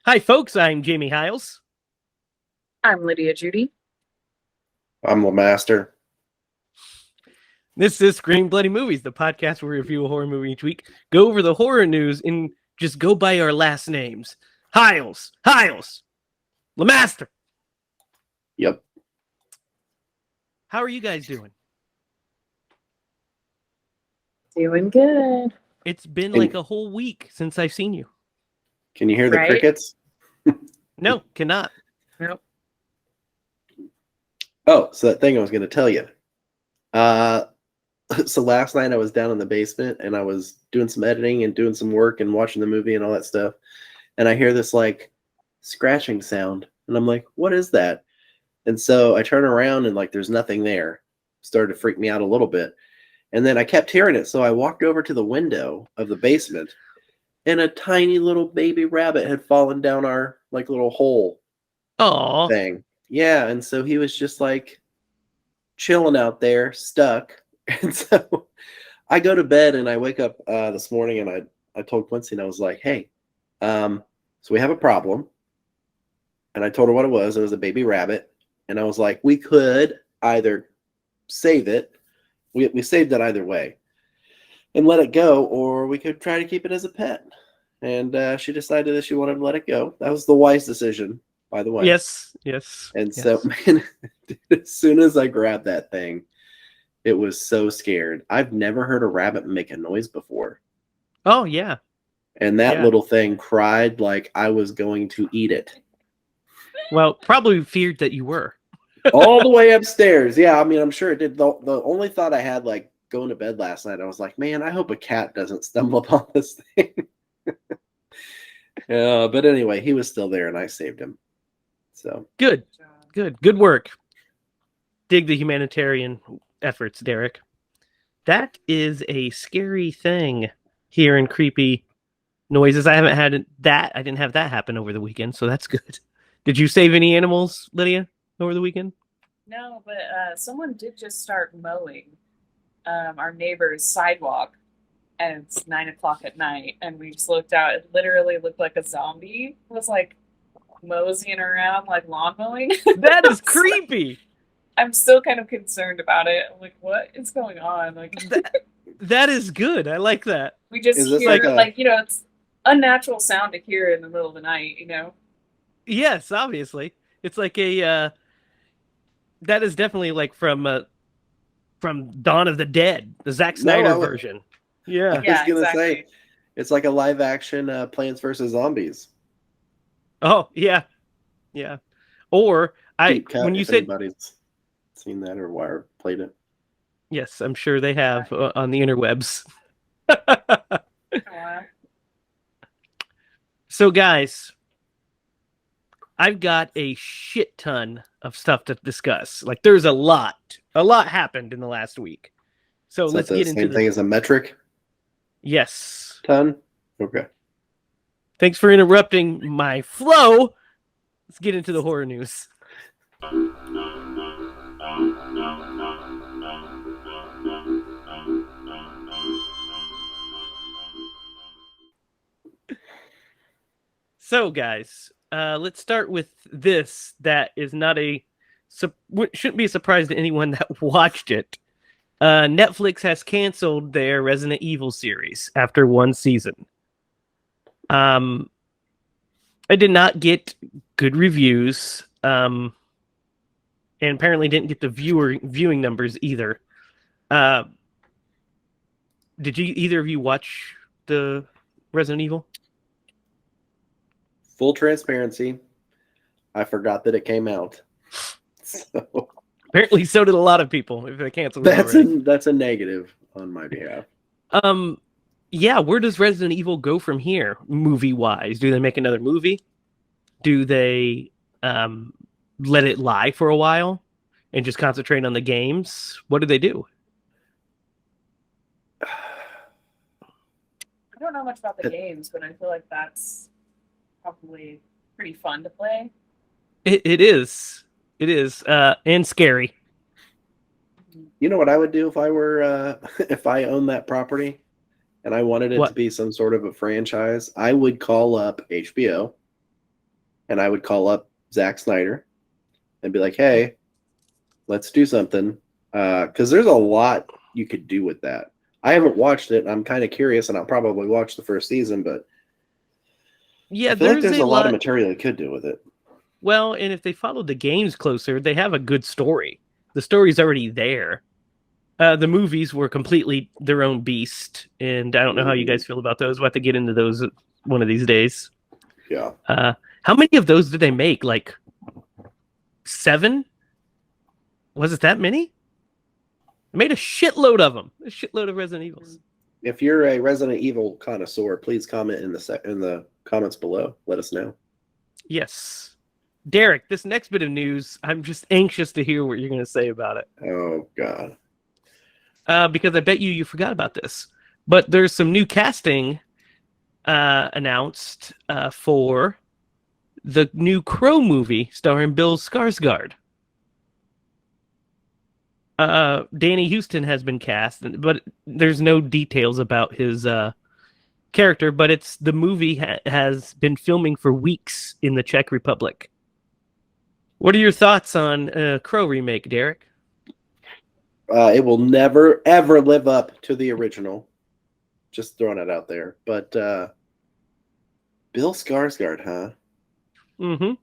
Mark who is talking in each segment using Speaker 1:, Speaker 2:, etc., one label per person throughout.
Speaker 1: Hi, folks. I'm Jamie Hiles.
Speaker 2: I'm Lydia Judy.
Speaker 3: I'm the master.
Speaker 1: This is Scream Bloody Movies, the podcast where we review a horror movie each week, go over the horror news, and just go by our last names. Hiles, Lemaster.
Speaker 3: Yep.
Speaker 1: How are you guys doing?
Speaker 2: Doing good.
Speaker 1: It's been like a whole week since I've seen you.
Speaker 3: Can you hear the crickets?
Speaker 1: No, cannot.
Speaker 2: Nope.
Speaker 3: Oh, so that thing I was going to tell you. So last night I was down in the basement and I was doing some editing and doing some work and watching the movie and all that stuff. And I hear this like scratching sound. And I'm like, what is that? And so I turn around and like there's nothing there. Started to freak me out a little bit. And then I kept hearing it. So I walked over to the window of the basement and a tiny little baby rabbit had fallen down our like little hole thing. Yeah. And so he was just like chilling out there, stuck. And so I go to bed and I wake up this morning and I told Quincy and I was like, hey, so we have a problem. And I told her what it was. It was a baby rabbit. And I was like, we could either save it. We saved it either way and let it go, or we could try to keep it as a pet. And she decided that she wanted to let it go. That was the wise decision, by the way.
Speaker 1: Yes.
Speaker 3: And so, man, as soon as I grabbed that thing, it was so scared. I've never heard a rabbit make a noise before.
Speaker 1: Oh, yeah.
Speaker 3: And that little thing cried like I was going to eat it.
Speaker 1: Well, probably feared that you were.
Speaker 3: All the way upstairs. Yeah, I mean, I'm sure it did. The only thought I had, like, going to bed last night, I was like, man, I hope a cat doesn't stumble upon this thing. But anyway, he was still there and I saved him. So
Speaker 1: Good work. Dig the humanitarian efforts, Derrick. That is a scary thing, hearing creepy noises. I haven't had that. I didn't have that happen over the weekend, so that's good. Did you save any animals, Lydia, over the weekend?
Speaker 2: No, but someone did just start mowing our neighbor's sidewalk, and it's 9:00 at night, and we just looked out. It literally looked like a zombie was like moseying around, like lawn mowing.
Speaker 1: That is creepy.
Speaker 2: I'm still kind of concerned about it. I'm like, what is going on? Like
Speaker 1: that is good. I like that.
Speaker 2: We just hear it's unnatural sound to hear in the middle of the night,
Speaker 1: Yes, obviously. It's like a that is definitely like from Dawn of the Dead, the Zack Snyder version. Yeah.
Speaker 3: I was gonna say it's like a live action Plants vs. Zombies.
Speaker 1: Oh, yeah. Yeah. Or when you said
Speaker 3: anybody's seen that or played it.
Speaker 1: Yes, I'm sure they have on the interwebs. So, guys, I've got a shit ton of stuff to discuss. Like, there's a lot happened in the last week. So let's get into
Speaker 3: the same thing as a metric.
Speaker 1: Yes.
Speaker 3: Ton. Okay.
Speaker 1: Thanks for interrupting my flow. Let's get into the horror news. So, guys, let's start with this. That is not shouldn't be a surprise to anyone that watched it. Netflix has canceled their Resident Evil series after one season. I did not get good reviews, and apparently didn't get the viewing numbers either. Did either of you watch the Resident Evil?
Speaker 3: Full transparency, I forgot that it came out. So
Speaker 1: apparently, so did a lot of people. If they canceled,
Speaker 3: that's a negative on my behalf.
Speaker 1: Yeah. Where does Resident Evil go from here, movie wise? Do they make another movie? Do they let it lie for a while and just concentrate on the games? What do they do?
Speaker 2: I don't know much about the games, but I feel like that's probably pretty fun to play.
Speaker 1: It is. And scary.
Speaker 3: You know what I would do if I were if I owned that property and I wanted it to be some sort of a franchise? I would call up HBO and I would call up Zack Snyder and be like, "Hey, let's do something," because there's a lot you could do with that. I haven't watched it. I'm kind of curious, and I'll probably watch the first season, but
Speaker 1: Yeah,
Speaker 3: I feel like
Speaker 1: there's
Speaker 3: there's
Speaker 1: a
Speaker 3: a lot of
Speaker 1: lot.
Speaker 3: material you could do with it.
Speaker 1: Well, and if they followed the games closer, they have a good story. The story's already there. The movies were completely their own beast, and I don't know how you guys feel about those. We'll have to get into those one of these days.
Speaker 3: Yeah.
Speaker 1: How many of those did they make? Like 7? Was it that many? They made a shitload of them. A shitload of Resident Evils.
Speaker 3: If you're a Resident Evil connoisseur, please comment in the comments below. Let us know.
Speaker 1: Yes. Derrick, this next bit of news, I'm just anxious to hear what you're going to say about it.
Speaker 3: Oh God.
Speaker 1: Because I bet you forgot about this. But there's some new casting announced for the new Crow movie starring Bill Skarsgård. Danny Houston has been cast, but there's no details about his character. But the movie has been filming for weeks in the Czech Republic. What are your thoughts on Crow remake, Derrick?
Speaker 3: It will never ever live up to the original. Just throwing it out there. But Bill Skarsgård, huh?
Speaker 1: Mm-hmm.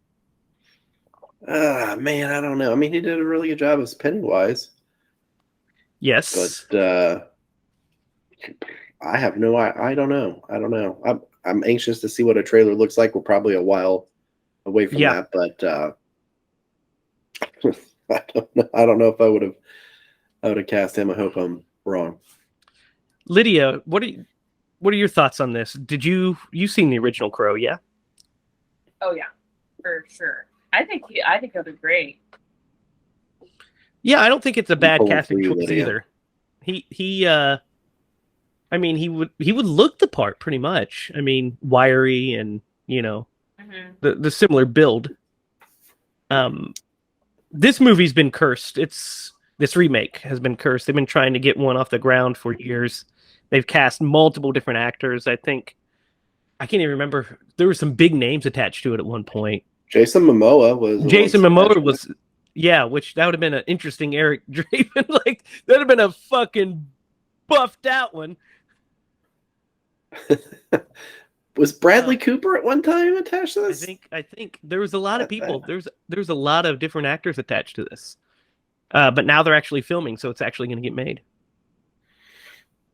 Speaker 3: Man, I don't know. I mean, he did a really good job as Pennywise.
Speaker 1: Yes.
Speaker 3: But I have no. I don't know. I don't know. I'm anxious to see what a trailer looks like. We're probably a while away from that, but I don't know if I would have cast him. I hope I'm wrong.
Speaker 1: Lydia, what are your thoughts on this? Did you seen the original Crow? Yeah.
Speaker 2: Oh yeah, for sure. I think he'll do great.
Speaker 1: Yeah, I don't think it's a bad
Speaker 3: Pulling
Speaker 1: casting
Speaker 3: for you,
Speaker 1: choice
Speaker 3: Lydia.
Speaker 1: either. He I mean, he would look the part pretty much. I mean, wiry and the similar build. This movie's been cursed. This remake has been cursed. They've been trying to get one off the ground for years. They've cast multiple different actors. I can't even remember. There were some big names attached to it at one point.
Speaker 3: Jason Momoa was.
Speaker 1: Which that would have been an interesting Eric Draven. Like that'd have been a fucking buffed out one.
Speaker 3: Was Bradley Cooper at one time attached to this?
Speaker 1: I think there was a lot of people. There's a lot of different actors attached to this. But now they're actually filming, so it's actually going to get made.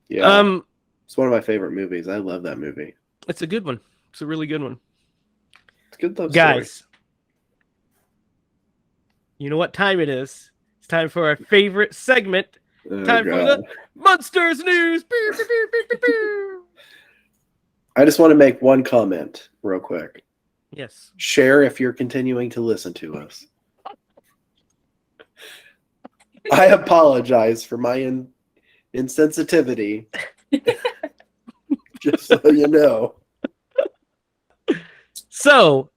Speaker 3: Yeah. It's one of my favorite movies. I love that movie.
Speaker 1: It's a good one. It's a really good one.
Speaker 3: It's a good love
Speaker 1: Guys,
Speaker 3: story.
Speaker 1: you know what time it is? It's time for our favorite segment. Time for the Monsters News.
Speaker 3: I just want to make one comment real quick.
Speaker 1: Yes.
Speaker 3: Share if you're continuing to listen to us. I apologize for my insensitivity. Just so you know.
Speaker 1: So,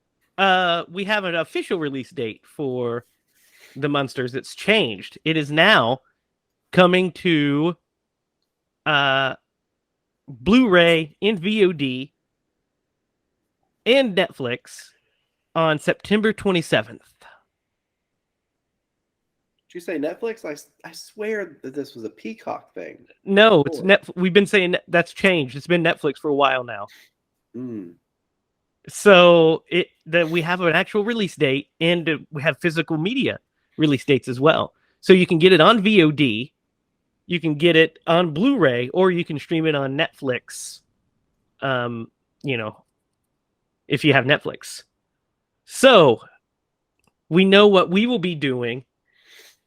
Speaker 1: we have an official release date for the Munsters. It's changed. It is now coming to Blu-ray and VOD and Netflix on September 27th.
Speaker 3: Did you say Netflix? I swear that this was a Peacock thing.
Speaker 1: No, it's We've been saying that's changed. It's been Netflix for a while now. So we have an actual release date, and we have physical media release dates as well. So you can get it on VOD, you can get it on Blu-ray, or you can stream it on Netflix. If you have Netflix. So we know what we will be doing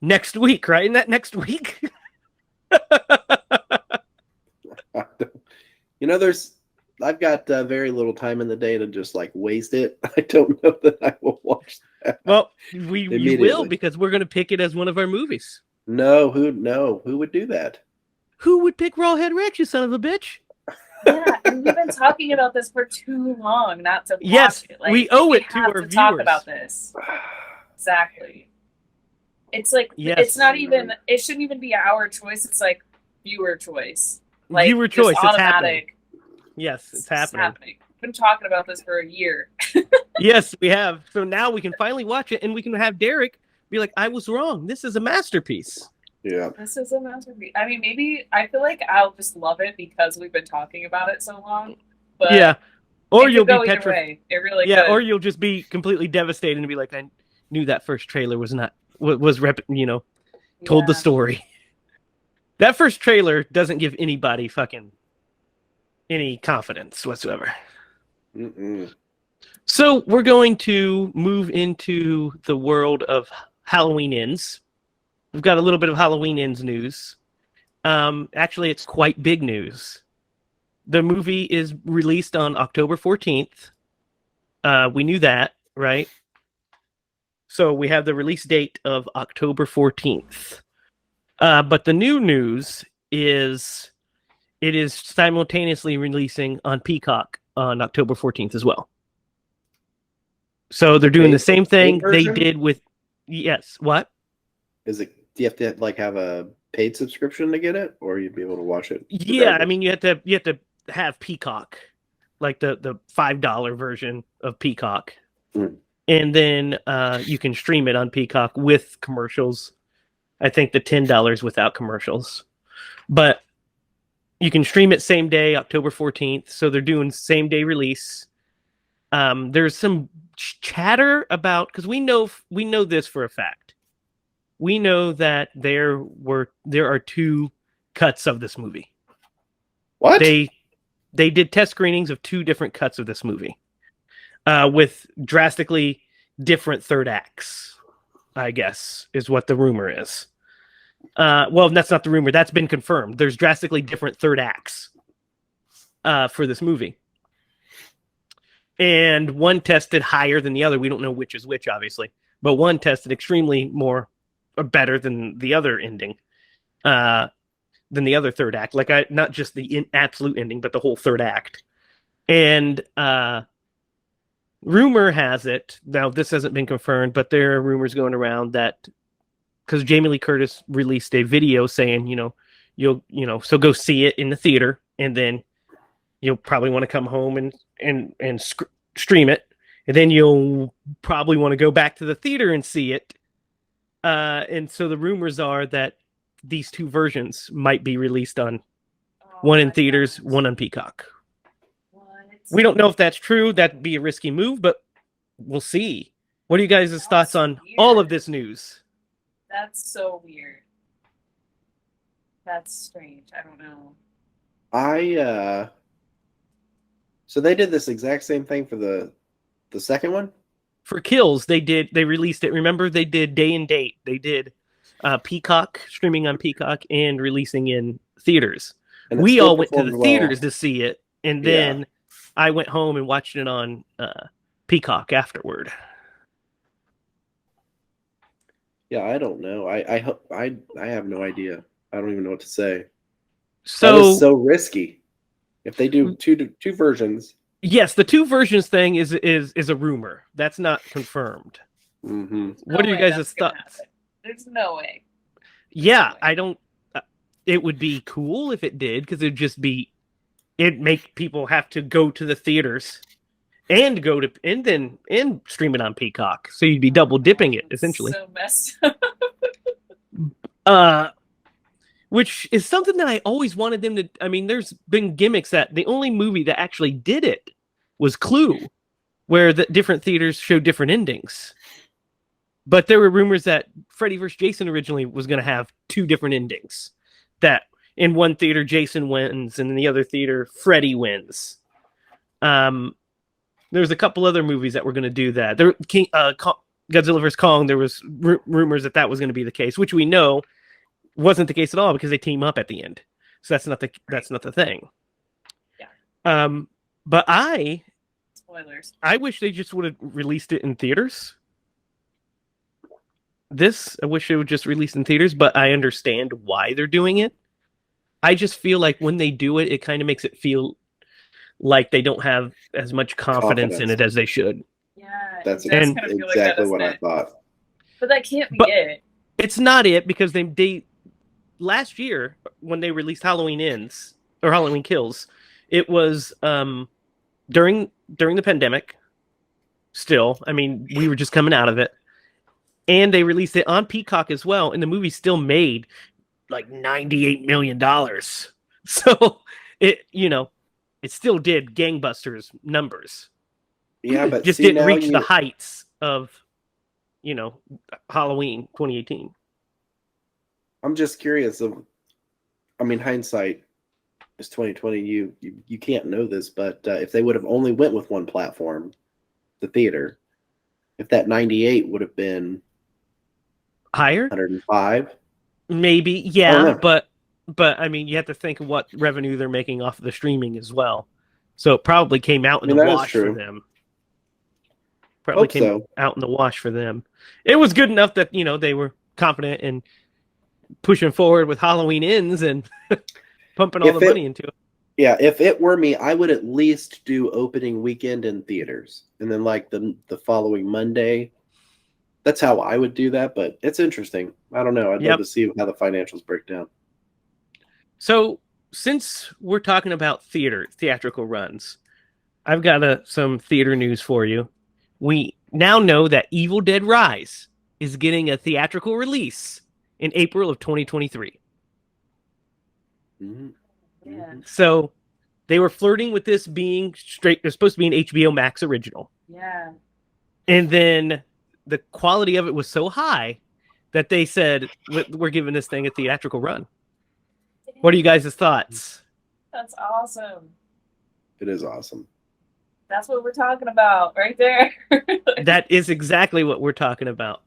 Speaker 1: next week, right? Isn't that next week?
Speaker 3: I've got very little time in the day to just like waste it. I don't know that I will watch that.
Speaker 1: Well, you will, because we're going to pick it as one of our movies.
Speaker 3: No, who would do that?
Speaker 1: Who would pick Rawhead Rex, you son of a bitch?
Speaker 2: Yeah, and we've been talking about this for too long not to watch it. Like,
Speaker 1: we owe it to our viewers.
Speaker 2: Talk about this. Exactly. It's like it's not even. It shouldn't even be our choice. It's like viewer choice. Like
Speaker 1: viewer choice.
Speaker 2: Automatic.
Speaker 1: Yes, it's happening.
Speaker 2: We've been talking about this for a year.
Speaker 1: Yes, we have. So now we can finally watch it, and we can have Derrick be like, "I was wrong. This is a masterpiece."
Speaker 3: Yeah.
Speaker 2: This is a masterpiece. I mean, maybe I feel like I'll just love it because we've been talking about it so long. But
Speaker 1: Yeah, or
Speaker 2: it
Speaker 1: you'll
Speaker 2: could
Speaker 1: be
Speaker 2: go either
Speaker 1: petrified.
Speaker 2: way. It really
Speaker 1: Yeah,
Speaker 2: could.
Speaker 1: or you'll just be completely devastated and be like, "I knew that first trailer was not told the
Speaker 2: Yeah.
Speaker 1: story." That first trailer doesn't give anybody fucking any confidence whatsoever.
Speaker 3: Mm-mm.
Speaker 1: So we're going to move into the world of Halloween Ends. We've got a little bit of Halloween Ends news. Actually, it's quite big news. The movie is released on October 14th. We knew that, right? So we have the release date of October 14th. But the new news is it is simultaneously releasing on Peacock on October 14th as well. So they're doing the same thing they did with yes, what?
Speaker 3: Is it? Do you have to like have a paid subscription to get it, or you'd be able to watch it?
Speaker 1: Yeah, I
Speaker 3: regardless?
Speaker 1: mean you have to have Peacock, like the $5 version of Peacock.
Speaker 3: Mm.
Speaker 1: And then you can stream it on Peacock with commercials. I think the $10 without commercials. But you can stream it same day, October 14th. So they're doing same day release. There's some chatter about because we know this for a fact. We know that there are two cuts of this movie.
Speaker 3: What?
Speaker 1: They did test screenings of two different cuts of this movie, with drastically different third acts. I guess is what the rumor is. Well, that's not the rumor. That's been confirmed. There's drastically different third acts for this movie. And one tested higher than the other. We don't know which is which, obviously. But one tested extremely more or better than the other ending. Than the other third act. Like, not just the absolute ending, but the whole third act. And rumor has it, now this hasn't been confirmed, but there are rumors going around that because Jamie Lee Curtis released a video saying, so go see it in the theater, and then you'll probably want to come home and stream it, and then you'll probably want to go back to the theater and see it. And so the rumors are that these two versions might be released on one in theaters, one on Peacock.
Speaker 2: What?
Speaker 1: We don't know if that's true. That'd be a risky move, but we'll see. What are you guys' thoughts on all of this news?
Speaker 2: That's so weird. That's strange. I don't know.
Speaker 3: So they did this exact same thing for the second one?
Speaker 1: For Kills, they released it. Remember, they did day and date. They did Peacock, streaming on Peacock, and releasing in theaters.
Speaker 3: And
Speaker 1: we all went to the theaters to see it, and then I went home and watched it on Peacock afterward.
Speaker 3: Yeah, I don't know. I have no idea. I don't even know what to say.
Speaker 1: So
Speaker 3: that is so risky. If they do two versions.
Speaker 1: Yes, the two versions thing is a rumor. That's not confirmed.
Speaker 3: Mm-hmm.
Speaker 1: What are you guys' thoughts?
Speaker 2: There's no way.
Speaker 1: Yeah, I don't. It would be cool if it did, because it'd make people have to go to the theaters and then stream it on Peacock. So you'd be double dipping it essentially.
Speaker 2: So messed
Speaker 1: up. Which is something that I always wanted them to. I mean, there's been gimmicks that the only movie that actually did it was Clue, where the different theaters showed different endings. But there were rumors that Freddy vs. Jason originally was going to have two different endings. That in one theater Jason wins, and in the other theater Freddy wins. There's a couple other movies that were going to do that. Godzilla vs. Kong. There was rumors that was going to be the case, which we know wasn't the case at all because they team up at the end. So that's not the thing.
Speaker 2: Yeah.
Speaker 1: But
Speaker 2: spoilers.
Speaker 1: I wish they just would have released it in theaters. I wish it would just release in theaters, but I understand why they're doing it. I just feel like when they do it, it kind of makes it feel like they don't have as much confidence in it as they should.
Speaker 2: Yeah,
Speaker 3: that's exactly like what I thought.
Speaker 2: But that can't be it.
Speaker 1: It's not it, because they last year when they released Halloween Ends or Halloween Kills, it was during the pandemic, still. I mean, we were just coming out of it. And they released it on Peacock as well, and the movie still made like $98 million. So it still did gangbusters numbers.
Speaker 3: Yeah, but
Speaker 1: Just
Speaker 3: see,
Speaker 1: didn't
Speaker 3: now
Speaker 1: reach the heights of Halloween 2018.
Speaker 3: I'm just curious I mean, hindsight is 2020. You can't know this, but if they would have only went with one platform, the theater, if that 98 would have been
Speaker 1: Higher?
Speaker 3: 105,
Speaker 1: Maybe,
Speaker 3: I don't
Speaker 1: yeah,
Speaker 3: know.
Speaker 1: but I mean, you have to think of what revenue they're making off of the streaming as well. So it probably came out in
Speaker 3: I mean,
Speaker 1: the
Speaker 3: that is
Speaker 1: wash for
Speaker 3: true.
Speaker 1: them. Probably
Speaker 3: Hope
Speaker 1: came
Speaker 3: so.
Speaker 1: out in the wash for them. It was good enough that they were confident in pushing forward with Halloween Ends and pumping all the money into it.
Speaker 3: Yeah, if it were me, I would at least do opening weekend in theaters, and then like the following Monday. That's how I would do that, but it's interesting. I don't know. I'd love
Speaker 1: Yep.
Speaker 3: to see how the financials break down.
Speaker 1: So since we're talking about theatrical runs, I've got some theater news for you. We now know that Evil Dead Rise is getting a theatrical release in April of 2023.
Speaker 3: Mm-hmm.
Speaker 2: Yeah.
Speaker 1: So they were flirting with this being straight. They're supposed to be an HBO Max original.
Speaker 2: Yeah.
Speaker 1: And then the quality of it was so high that they said, we're giving this thing a theatrical run. What are you guys' thoughts?
Speaker 2: That's awesome.
Speaker 3: It is awesome.
Speaker 2: That's what we're talking about right there.
Speaker 1: That is exactly what we're talking about.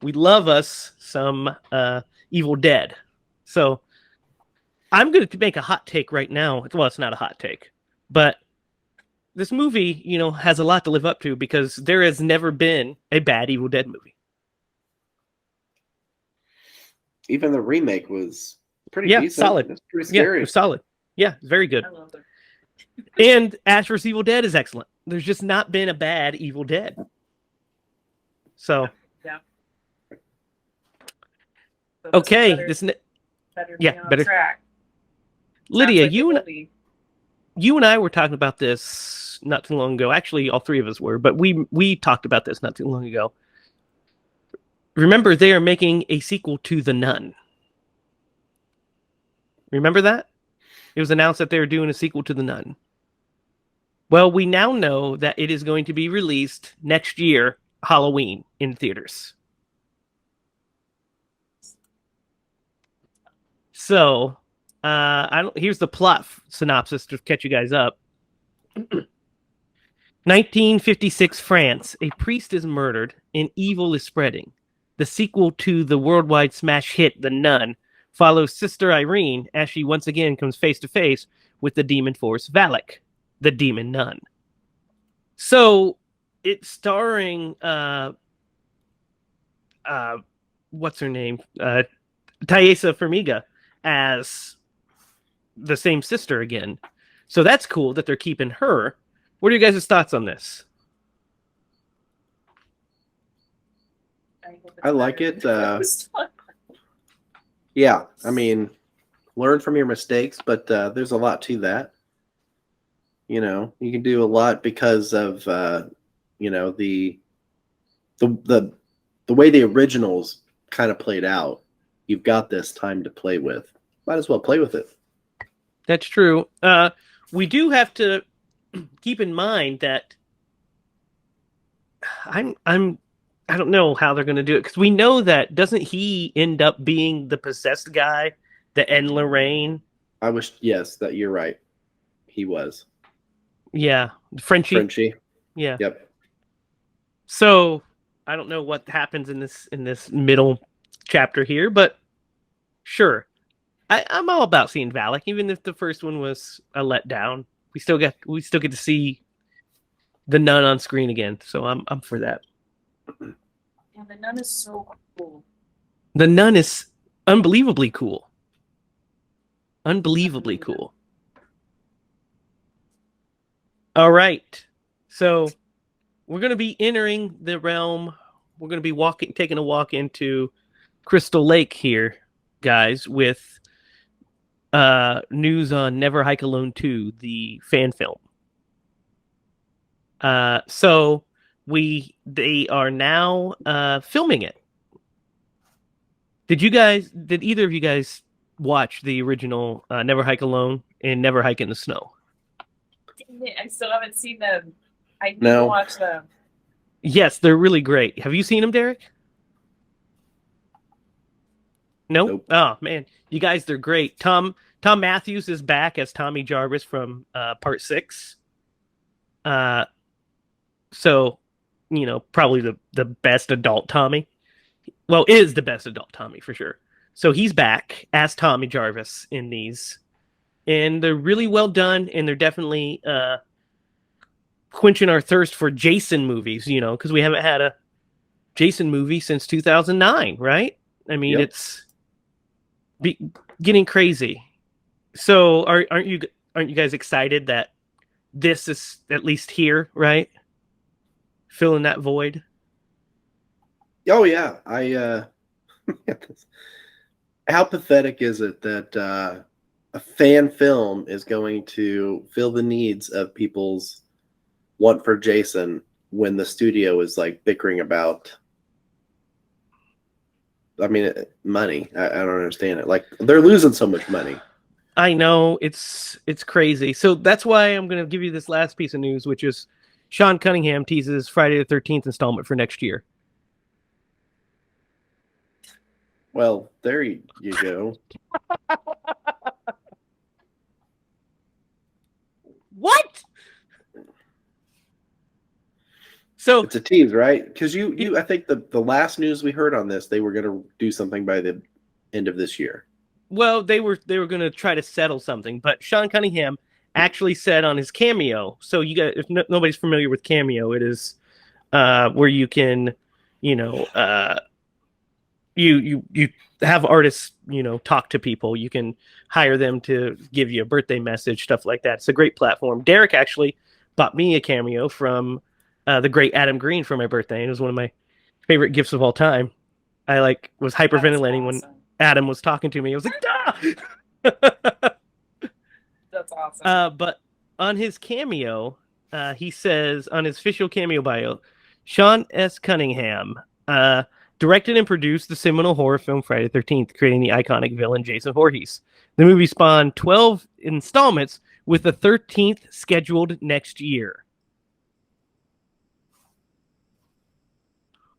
Speaker 1: We love us some Evil Dead. So I'm going to make a hot take right now. Well, it's not a hot take, but this movie, has a lot to live up to because there has never been a bad Evil Dead movie.
Speaker 3: Even the remake was pretty decent.
Speaker 1: Solid.
Speaker 3: It's pretty scary.
Speaker 1: Yeah, it was solid. Yeah, very good.
Speaker 2: I love it.
Speaker 1: And Ash vs. Evil Dead is excellent. There's just not been a bad Evil Dead. So,
Speaker 2: Yeah. So
Speaker 1: okay,
Speaker 2: better
Speaker 1: better.
Speaker 2: track.
Speaker 1: Lydia,
Speaker 2: Like
Speaker 1: you and I were talking about this not too long ago. Actually, all three of us were, but we talked about this not too long ago. Remember, they are making a sequel to The Nun. Remember that? It was announced that they were doing a sequel to The Nun. Well, we now know that it is going to be released next year, Halloween, in theaters. So, here's the plot synopsis to catch you guys up. 1956 France, a priest is murdered and evil is spreading. The sequel to the worldwide smash hit The Nun follows Sister Irene as she once again comes face to face with the demon force Valak, the demon nun. So it's starring what's her name? Taissa Farmiga as the same sister again. So that's cool that they're keeping her. What are you guys' thoughts on this?
Speaker 3: I like it. Yeah, I mean, learn from your mistakes, but there's a lot to that. You can do a lot because of the way the originals kind of played out. You've got this time to play with. Might as well play with it.
Speaker 1: That's true. We do have to keep in mind that I don't know how they're going to do it because we know that doesn't he end up being the possessed guy, the N. Lorraine?
Speaker 3: Yes, that you're right. He was.
Speaker 1: Yeah, Frenchie. Yeah.
Speaker 3: Yep.
Speaker 1: So I don't know what happens in this middle chapter here, but sure. I'm all about seeing Valak, even if the first one was a letdown. We still get to see the nun on screen again, so I'm for that.
Speaker 2: Yeah, the nun is so cool.
Speaker 1: The nun is unbelievably cool. Unbelievably cool. All right, so we're gonna be entering the realm. We're gonna be taking a walk into Crystal Lake here, guys, with news on Never Hike Alone 2, the fan film. So they are now filming it. Did either of you guys watch the original Never Hike Alone and Never Hike in the Snow?
Speaker 2: Dang it, I still haven't seen them. I need
Speaker 3: No.
Speaker 2: to watch them.
Speaker 1: Yes, they're really great. Have you seen them, Derrick? No?
Speaker 3: Nope.
Speaker 1: Oh man, you guys, they're great. Tom Matthews is back as Tommy Jarvis from Part 6. So, probably the best adult Tommy. Well, is the best adult Tommy for sure. So he's back as Tommy Jarvis in these, and they're really well done, and they're definitely quenching our thirst for Jason movies. Because we haven't had a Jason movie since 2009, right? I mean,
Speaker 3: Yep.
Speaker 1: it's getting crazy. So aren't you guys excited that this is at least here, right? Filling that void.
Speaker 3: Oh yeah, how pathetic is it that a fan film is going to fill the needs of people's want for Jason when the studio is like bickering about, money. I don't understand it. Like, they're losing so much money.
Speaker 1: I know, it's crazy. So that's why I'm going to give you this last piece of news, which is Sean Cunningham teases Friday the 13th installment for next year.
Speaker 3: Well, there you go.
Speaker 1: What? So
Speaker 3: It's a tease, right? Because I think the last news we heard on this, they were going to do something by the end of this year.
Speaker 1: well, they were going to try to settle something, but Sean Cunningham actually said on his Cameo. So you guys, if nobody's familiar with Cameo, it is where you can, you have artists, talk to people. You can hire them to give you a birthday message, stuff like that. It's a great platform. Derrick actually bought me a Cameo from the great Adam Green for my birthday. It was one of my favorite gifts of all time. I was hyperventilating when Adam was talking to me. I was like, ah!
Speaker 2: That's awesome.
Speaker 1: But on his Cameo, he says on his official Cameo bio, Sean S. Cunningham directed and produced the seminal horror film Friday the 13th, creating the iconic villain Jason Voorhees. The movie spawned 12 installments, with the 13th scheduled next year.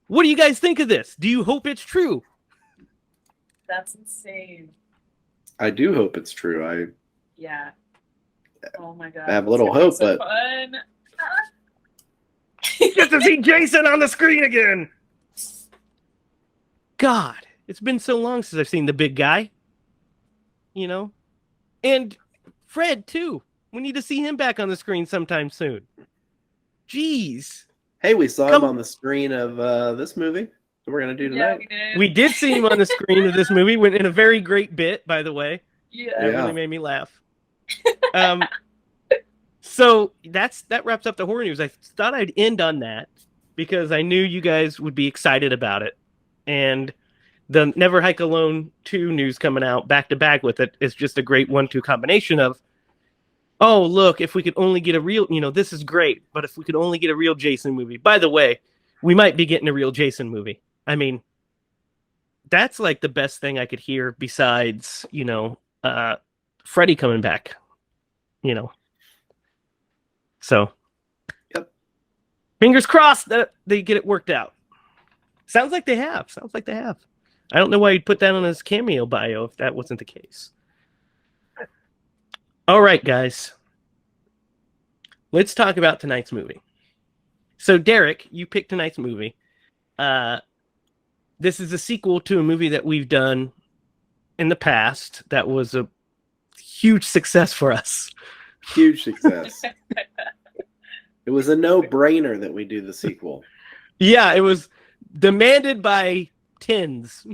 Speaker 1: What do you guys think of this? Do you hope it's true?
Speaker 2: That's insane.
Speaker 3: I do hope it's true.
Speaker 2: Yeah. Oh my god.
Speaker 3: I have
Speaker 2: that's
Speaker 3: little
Speaker 2: gonna be
Speaker 3: hope,
Speaker 2: so
Speaker 3: but
Speaker 2: fun.
Speaker 1: Get to see Jason on the screen again. God, it's been so long since I've seen the big guy. And Fred too. We need to see him back on the screen sometime soon. Jeez.
Speaker 3: hey, we saw him on the screen of this movie that we're going to do
Speaker 2: Yeah,
Speaker 3: tonight.
Speaker 2: we did.
Speaker 1: We did see him on the screen of this movie, went in a very great bit, by the way.
Speaker 2: Yeah.
Speaker 1: That really made me laugh. So that wraps up the horror news. I thought I'd end on that because I knew you guys would be excited about it. And the Never Hike Alone 2 news coming out back to back with it is just a great 1-2 combination of, oh, look, if we could only get a real, this is great, but if we could only get a real Jason movie. By the way, we might be getting a real Jason movie. I mean, that's like the best thing I could hear besides, Freddy coming back, So,
Speaker 3: yep.
Speaker 1: Fingers crossed that they get it worked out. Sounds like they have. I don't know why you'd put that on his Cameo bio if that wasn't the case. All right, guys. Let's talk about tonight's movie. So, Derrick, you picked tonight's movie. This is a sequel to a movie that we've done in the past that was a huge success for us.
Speaker 3: Huge success. It was a no-brainer that we do the sequel.
Speaker 1: Yeah, it was demanded by tens.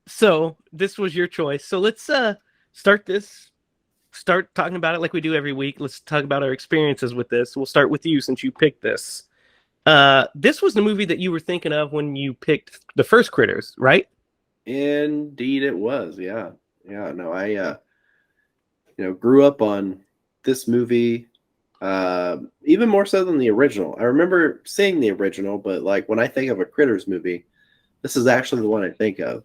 Speaker 1: So this was your choice. So let's start talking about it like we do every week. Let's talk about our experiences with this. We'll start with you since you picked this. This was the movie that you were thinking of when you picked the first Critters, right?
Speaker 3: Indeed it was. Yeah. No, grew up on this movie, even more so than the original. I remember seeing the original, but like when I think of a Critters movie, this is actually the one I think of.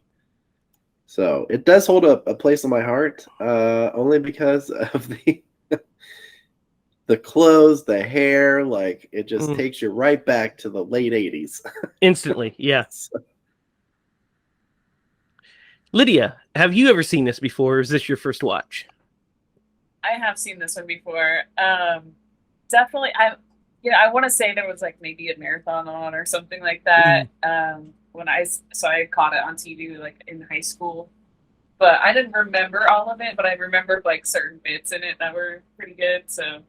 Speaker 3: So it does hold a place in my heart, only because of the clothes, the hair. Like it just takes you right back to the late 80s.
Speaker 1: Instantly, yeah.
Speaker 3: So,
Speaker 1: Lydia, have you ever seen this before, or is this your first watch?
Speaker 2: I have seen this one before. Definitely, I want to say there was like maybe a marathon on or something like that. When I caught it on TV like in high school, but I didn't remember all of it. But I remembered like certain bits in it that were pretty good. So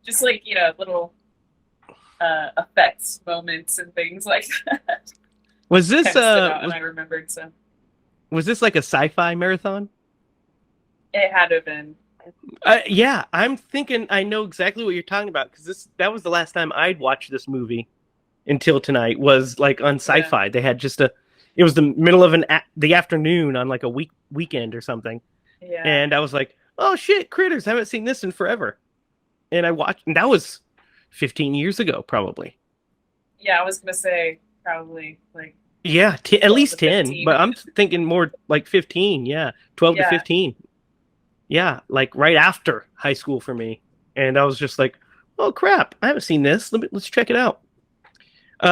Speaker 2: just like little effects moments and things like that.
Speaker 1: Was this
Speaker 2: and I remembered so.
Speaker 1: Was this like a sci-fi marathon?
Speaker 2: It had to have been.
Speaker 1: Yeah, I'm thinking I know exactly what you're talking about because that was the last time I'd watched this movie until tonight was like on Sci-Fi. They had it was the middle of the afternoon on like a weekend or something.
Speaker 2: Yeah.
Speaker 1: And I was like, oh shit, Critters, I haven't seen this in forever. And I watched, and that was 15 years ago, probably.
Speaker 2: Yeah, I was gonna say probably like.
Speaker 1: Yeah, at least 10, but I'm thinking more like 15. Yeah, 12 to 15. Yeah, like right after high school for me. And I was just like, oh crap, I haven't seen this. Let's check it out.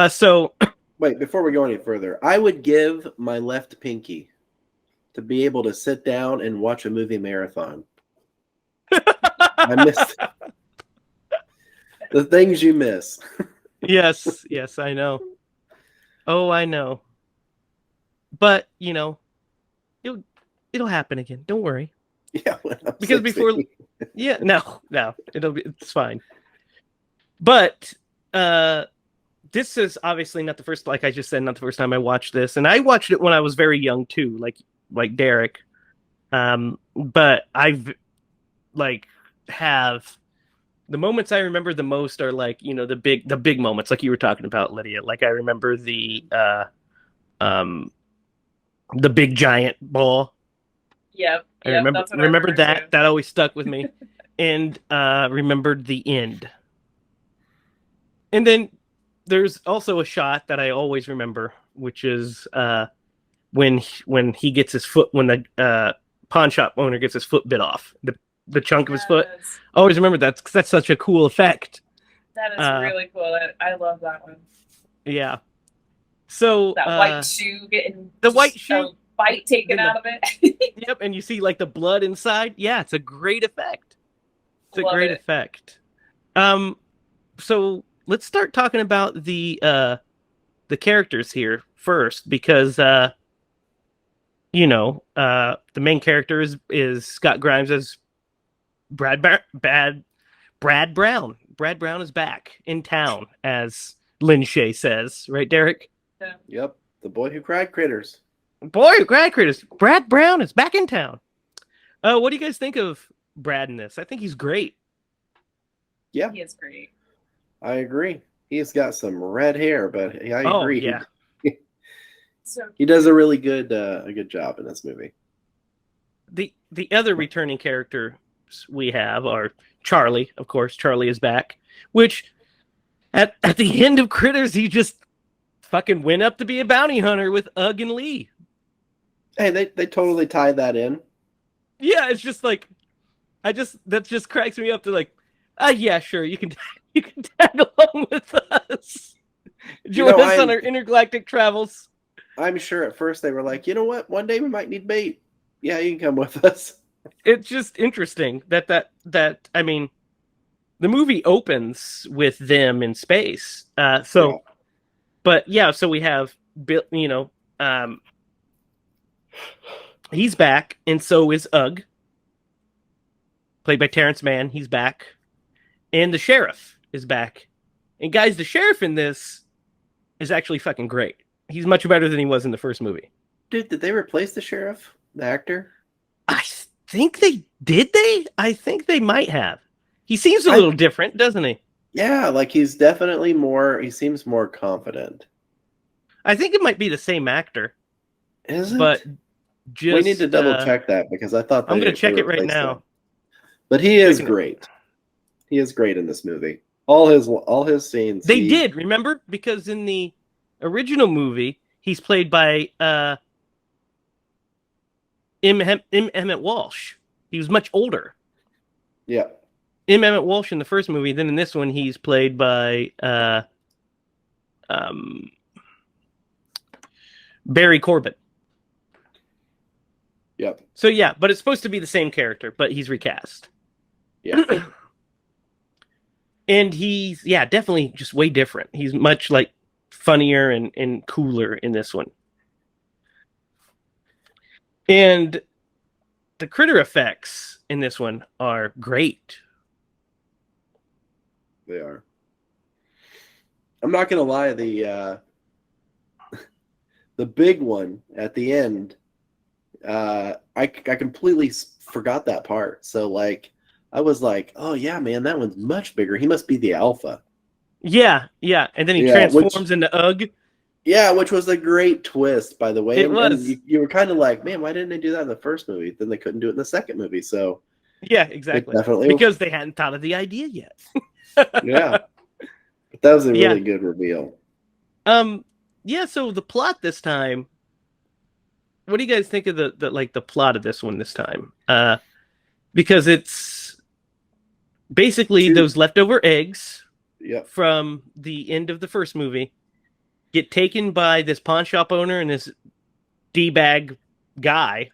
Speaker 1: So
Speaker 3: wait, before we go any further, I would give my left pinky to be able to sit down and watch a movie marathon. I missed the things you miss.
Speaker 1: Yes, I know. Oh, I know. But, it'll happen again. Don't worry.
Speaker 3: Yeah,
Speaker 1: because before it's fine. But this is obviously not the first, like I just said, not the first time I watched this, and I watched it when I was very young too, like Derrick. But I've have the moments I remember the most are like the big moments, like you were talking about, Lydia. Like I remember the big giant ball.
Speaker 2: Yep.
Speaker 1: I remember that. Too. That always stuck with me. And remembered the end. And then there's also a shot that I always remember, which is when he gets his foot, when the pawn shop owner gets his foot bit off, the chunk of his foot. I always remember that because that's such a cool effect.
Speaker 2: That is really cool. I love that one.
Speaker 1: Yeah. So
Speaker 2: that white shoe getting
Speaker 1: the white shoe.
Speaker 2: Bite taken out of it.
Speaker 1: Yep, and you see like the blood inside. Yeah, it's a great effect. It's a great effect. So let's start talking about the characters here first, because the main character is Scott Grimes as Brad Brown. Brad Brown is back in town, as Lin Shaye says, right, Derrick?
Speaker 2: Yeah.
Speaker 3: Yep, the boy who cried critters.
Speaker 1: Boy who cried critters. Brad Brown is back in town. What do you guys think of Brad in this? I think he's great.
Speaker 3: Yeah,
Speaker 2: he is great.
Speaker 3: I agree. He's got some red hair, but I agree.
Speaker 1: Yeah.
Speaker 2: So
Speaker 3: he does a really good job in this movie.
Speaker 1: The other returning characters we have are Charlie. Of course, Charlie is back. Which at the end of Critters, he just fucking went up to be a bounty hunter with Ugg and Lee.
Speaker 3: Hey, they totally tied that in.
Speaker 1: Yeah, it's just like that just cracks me up to like, yeah, sure, you can tag along with us. Join us on our intergalactic travels.
Speaker 3: I'm sure at first they were like, you know what? One day we might need bait. Yeah, you can come with us.
Speaker 1: It's just interesting that I mean, the movie opens with them in space. But yeah, so we have Bill. He's back, and so is Ugg, played by Terrence Mann. He's back, and the sheriff is back. And guys, the sheriff in this is actually fucking great. He's much better than he was in the first movie.
Speaker 3: Dude, did they replace the sheriff, the actor?
Speaker 1: I think they did. I think they might have. He seems a little different, doesn't he?
Speaker 3: Yeah, like he's definitely he seems more confident.
Speaker 1: I think it might be the same actor.
Speaker 3: Is it?
Speaker 1: But we
Speaker 3: need to double check that, because I thought
Speaker 1: I'm going to check it right now.
Speaker 3: But he is
Speaker 1: Speaking of-
Speaker 3: great. He is great in this movie. All his scenes.
Speaker 1: They did, remember? Because in the original movie, he's played by Emmett Walsh. He was much older.
Speaker 3: Yeah.
Speaker 1: Emmett Walsh in the first movie. Then in this one, he's played by Barry Corbin.
Speaker 3: Yep.
Speaker 1: So yeah, but it's supposed to be the same character, but he's recast.
Speaker 3: Yeah.
Speaker 1: And he's definitely just way different. He's much like funnier and cooler in this one. And the critter effects in this one are great.
Speaker 3: They are. I'm not gonna lie, the big one at the end, I completely forgot that part. So like, I was like, oh yeah, man, that one's much bigger. He must be the alpha.
Speaker 1: Yeah. And then he transforms into Ugg.
Speaker 3: Yeah, which was a great twist, by the way.
Speaker 1: It was.
Speaker 3: And you were kind of like, man, why didn't they do that in the first movie? Then they couldn't do it in the second movie. So
Speaker 1: yeah, exactly. Because they hadn't thought of the idea yet.
Speaker 3: Yeah. But that was a really good reveal.
Speaker 1: Yeah, so the plot this time, what do you guys think of the plot of this one this time? Because it's basically those leftover eggs from the end of the first movie get taken by this pawn shop owner and this D-bag guy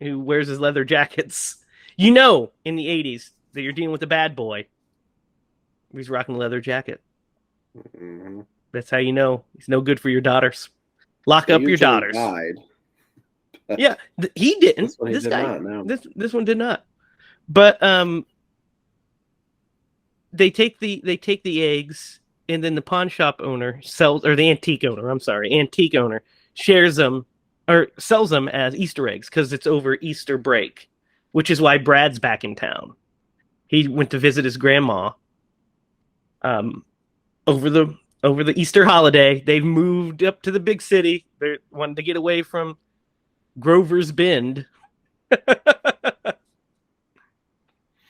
Speaker 1: who wears his leather jackets. You know, in the 80s that you're dealing with a bad boy. He's rocking a leather jacket.
Speaker 3: Mm-hmm.
Speaker 1: That's how you know he's no good for your daughters. Lock up your daughters.
Speaker 3: Died.
Speaker 1: Yeah, he didn't. This guy, this one did not. But they take the eggs, and then the pawn shop owner sells, or the antique owner shares them or sells them as Easter eggs because it's over Easter break, which is why Brad's back in town. He went to visit his grandma. Over the Easter holiday, they've moved up to the big city. They wanted to get away from Grover's Bend.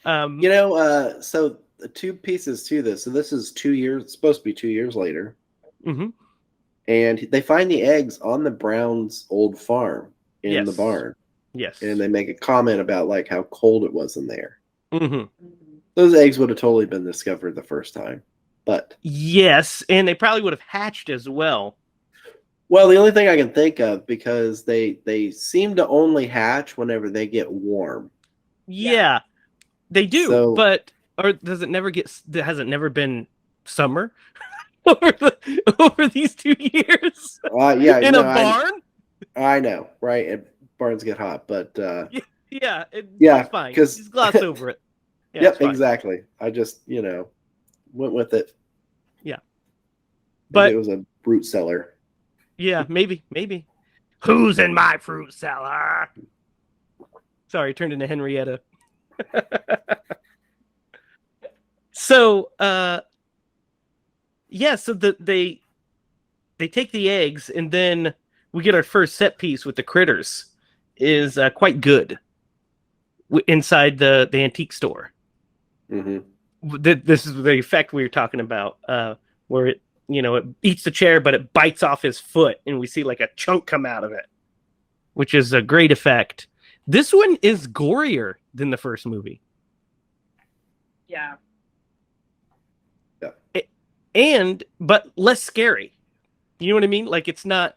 Speaker 3: So the two pieces to this. So this is 2 years. It's supposed to be 2 years later.
Speaker 1: Mm-hmm.
Speaker 3: And they find the eggs on the Browns' old farm in the barn.
Speaker 1: Yes.
Speaker 3: And they make a comment about like how cold it was in there.
Speaker 1: Mm-hmm.
Speaker 3: Those eggs would have totally been discovered the first time. But
Speaker 1: yes, and they probably would have hatched as well.
Speaker 3: Well, the only thing I can think of, because they seem to only hatch whenever they get warm.
Speaker 1: Yeah, they do. But has it never been summer over these 2 years? In a barn?
Speaker 3: I know, right? And barns get hot, but
Speaker 1: it's fine. Just gloss over it. Yeah,
Speaker 3: yep, exactly. I just went with it.
Speaker 1: Yeah,
Speaker 3: but it was a fruit cellar.
Speaker 1: Yeah, maybe. Who's in my fruit cellar? Sorry, turned into Henrietta. So, so they take the eggs, and then we get our first set piece with the critters. Is quite good inside the antique store.
Speaker 3: Mm-hmm.
Speaker 1: This is the effect we were talking about, where it eats the chair, but it bites off his foot, and we see like a chunk come out of it, which is a great effect. This one is gorier than the first movie.
Speaker 2: Yeah.
Speaker 1: But less scary. You know what I mean? Like it's not.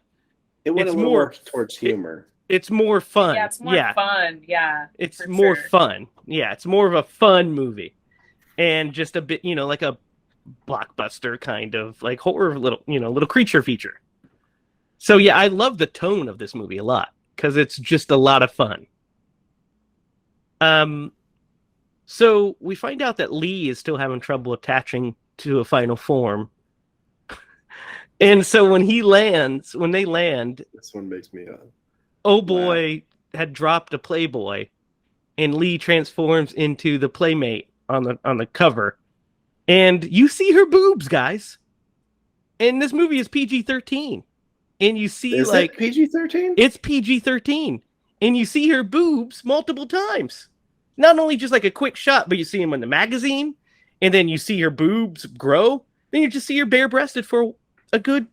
Speaker 3: It went a little more towards humor.
Speaker 1: It's more fun.
Speaker 2: Yeah, it's more fun. Yeah.
Speaker 1: It's more fun. Yeah, it's more of a fun movie. And just a bit, like a blockbuster kind of like horror little creature feature. So yeah, I love the tone of this movie a lot because it's just a lot of fun. So we find out that Lee is still having trouble attaching to a final form. And so when they land,
Speaker 3: this one makes me
Speaker 1: boy had dropped a Playboy, and Lee transforms into the Playmate on the cover, and you see her boobs, guys. And this movie is PG-13, and you see
Speaker 3: it PG-13?
Speaker 1: It's PG-13, and you see her boobs multiple times. not only just like a quick shot, but you see him in the magazine, and then you see her boobs grow. Then you just see her bare-breasted for a good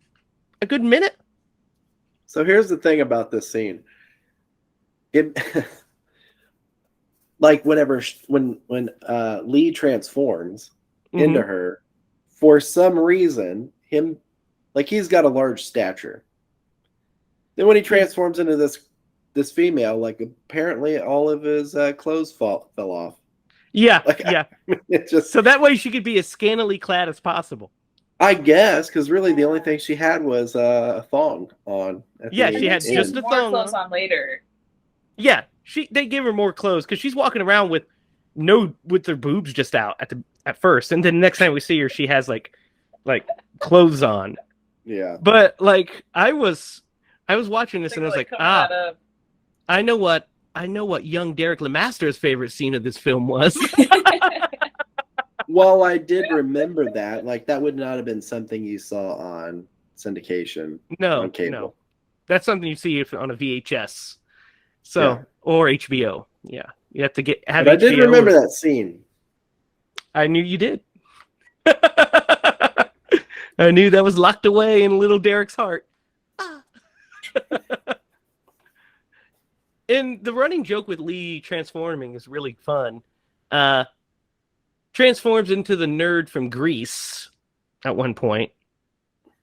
Speaker 1: minute.
Speaker 3: So here's the thing about this scene. It like when Lee transforms into her, for some reason, he's got a large stature. Then when he transforms into this female, like apparently all of his clothes fell off.
Speaker 1: Yeah,
Speaker 3: Like,
Speaker 1: yeah.
Speaker 3: It's just
Speaker 1: So that way she could be as scantily clad as possible.
Speaker 3: I guess, because really the only thing she had was a thong on.
Speaker 1: Yeah, she had
Speaker 2: She
Speaker 1: just
Speaker 2: has
Speaker 1: a
Speaker 2: more
Speaker 1: thong
Speaker 2: clothes
Speaker 1: on.
Speaker 2: on later.
Speaker 1: Yeah, they give her more clothes because she's walking around with her boobs just out at first, and then next time we see her, she has like clothes on.
Speaker 3: Yeah.
Speaker 1: But like I was watching this and I was like, I know what young Derrick Lemaster's favorite scene of this film was.
Speaker 3: Well, I did remember that. Like, that would not have been something you saw on syndication.
Speaker 1: No,
Speaker 3: on cable.
Speaker 1: no, that's something you see on a VHS, or HBO. Yeah, you have to have.
Speaker 3: But I
Speaker 1: HBO
Speaker 3: did remember that scene.
Speaker 1: I knew you did. I knew that was locked away in little Derrick's heart. And the running joke with Lee transforming is really fun. Transforms into the nerd from Grease at one point.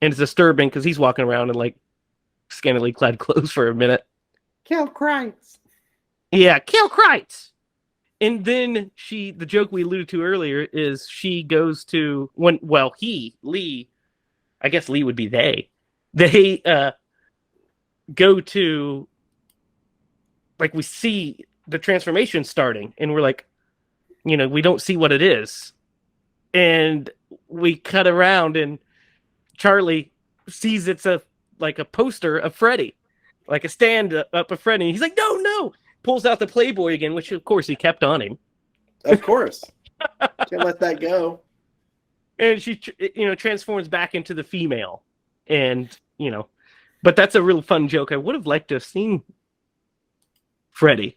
Speaker 1: And it's disturbing because he's walking around in like scantily clad clothes for a minute.
Speaker 3: Kill Christ.
Speaker 1: Yeah, kill Christ. And then the joke we alluded to earlier is she goes to Lee, I guess Lee would be they go to, like, we see the transformation starting and we're like, we don't see what it is. And we cut around and Charlie sees it's a poster of Freddy, like a stand up of Freddy. And he's like, no, pulls out the Playboy again, which of course he kept on him.
Speaker 3: Of course. Can't let that go.
Speaker 1: And she, transforms back into the female. And, but that's a real fun joke. I would have liked to have seen Freddy.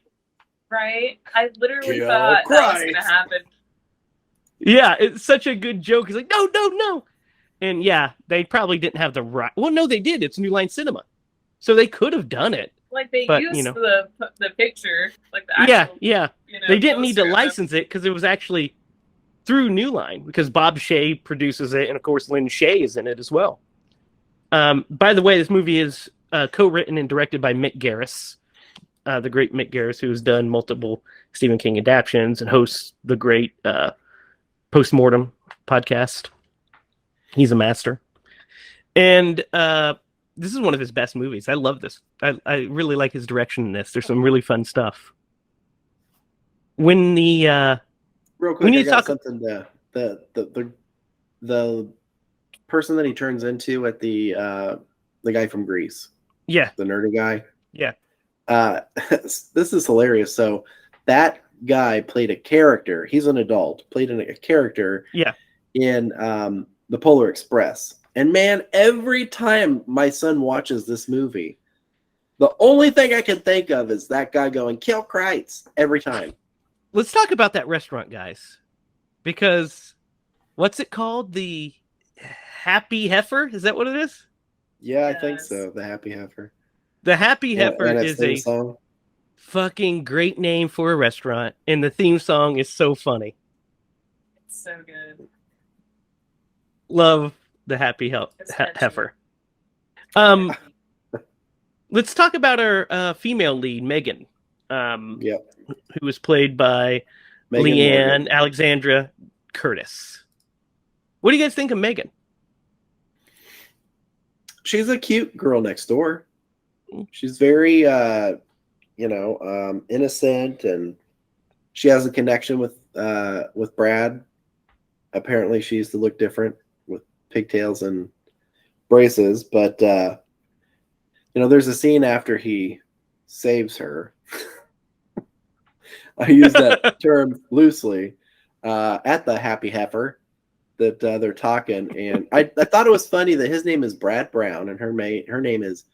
Speaker 2: Right? I literally thought that was going to happen.
Speaker 1: Yeah, it's such a good joke. He's like, no. And yeah, they probably didn't have the right. Well, no, they did. It's New Line Cinema. So they could have done it.
Speaker 2: Like, they used the picture, like the actual,
Speaker 1: yeah. They didn't need to license it because it was actually through New Line, because Bob Shea produces it, and of course Lynn Shea is in it as well. By the way, this movie is co-written and directed by Mick Garris, the great Mick Garris, who's done multiple Stephen King adaptations and hosts the great Postmortem podcast. He's a master. And this is one of his best movies. I love this. I really like his direction in this. There's some really fun stuff. When the
Speaker 3: real quick, I got something. The person that he turns into at the guy from Grease.
Speaker 1: Yeah,
Speaker 3: the nerdy guy.
Speaker 1: Yeah.
Speaker 3: This is hilarious. So that guy played a character. He's an adult. Played a character.
Speaker 1: Yeah.
Speaker 3: In the Polar Express. And man, every time my son watches this movie, the only thing I can think of is that guy going, "Kill Christ," every time.
Speaker 1: Let's talk about that restaurant, guys. Because what's it called? The Happy Heifer? Is that what it is?
Speaker 3: Yeah, I think so. The Happy Heifer.
Speaker 1: The Happy Heifer is a
Speaker 3: song.
Speaker 1: Fucking great name for a restaurant. And the theme song is so funny.
Speaker 2: It's so good.
Speaker 1: Love the Happy Heifer. Let's talk about our female lead, Megan. Who was played by Leanne Alexandra Curtis. What do you guys think of Megan?
Speaker 3: She's a cute girl next door. She's very, innocent, and she has a connection with Brad. Apparently, she used to look different with pigtails and braces, but there's a scene after he saves her. I use that term loosely at the Happy Heifer that they're talking, and I thought it was funny that his name is Brad Brown and her name is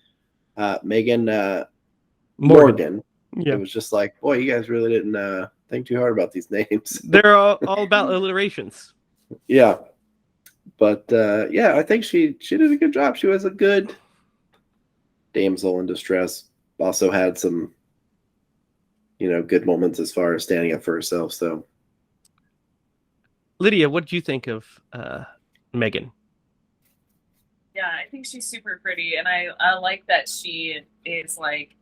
Speaker 3: Megan Morgan.
Speaker 1: Yeah.
Speaker 3: It was just like, boy, you guys really didn't think too hard about these names.
Speaker 1: They're all about alliterations.
Speaker 3: Yeah. But yeah, I think she did a good job. She was a good damsel in distress. Also had some, good moments as far as standing up for herself. So,
Speaker 1: Lydia, what did you think of Megan?
Speaker 2: Yeah, I think she's super pretty, and I like that she is like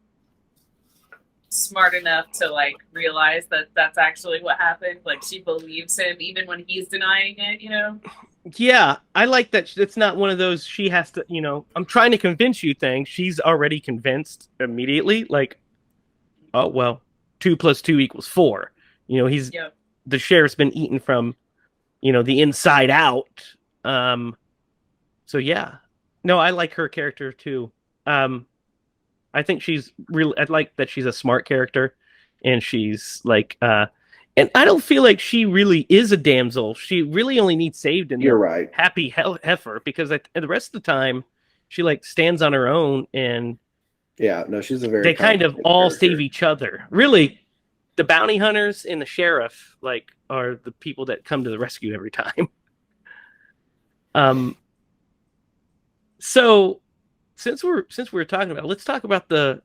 Speaker 2: smart enough to like realize that that's actually what happened. Like she believes him even when he's denying it.
Speaker 1: Yeah, I like that. It's not one of those she has to, I'm trying to convince you things. She's already convinced immediately. Like, oh, well, 2 + 2 = 4.
Speaker 2: Yep.
Speaker 1: The sheriff's been eaten from, the inside out. So yeah, no, I like her character too. I think she's really, I like that she's a smart character, and she's like, and I don't feel like she really is a damsel. She really only needs saved in
Speaker 3: you're right.
Speaker 1: happy heifer, because the rest of the time she like stands on her own, and
Speaker 3: Yeah, no, she's a very.
Speaker 1: they kind of all
Speaker 3: character.
Speaker 1: save each other. Really, the bounty hunters and the sheriff like are the people that come to the rescue every time. So since we're talking about, let's talk about the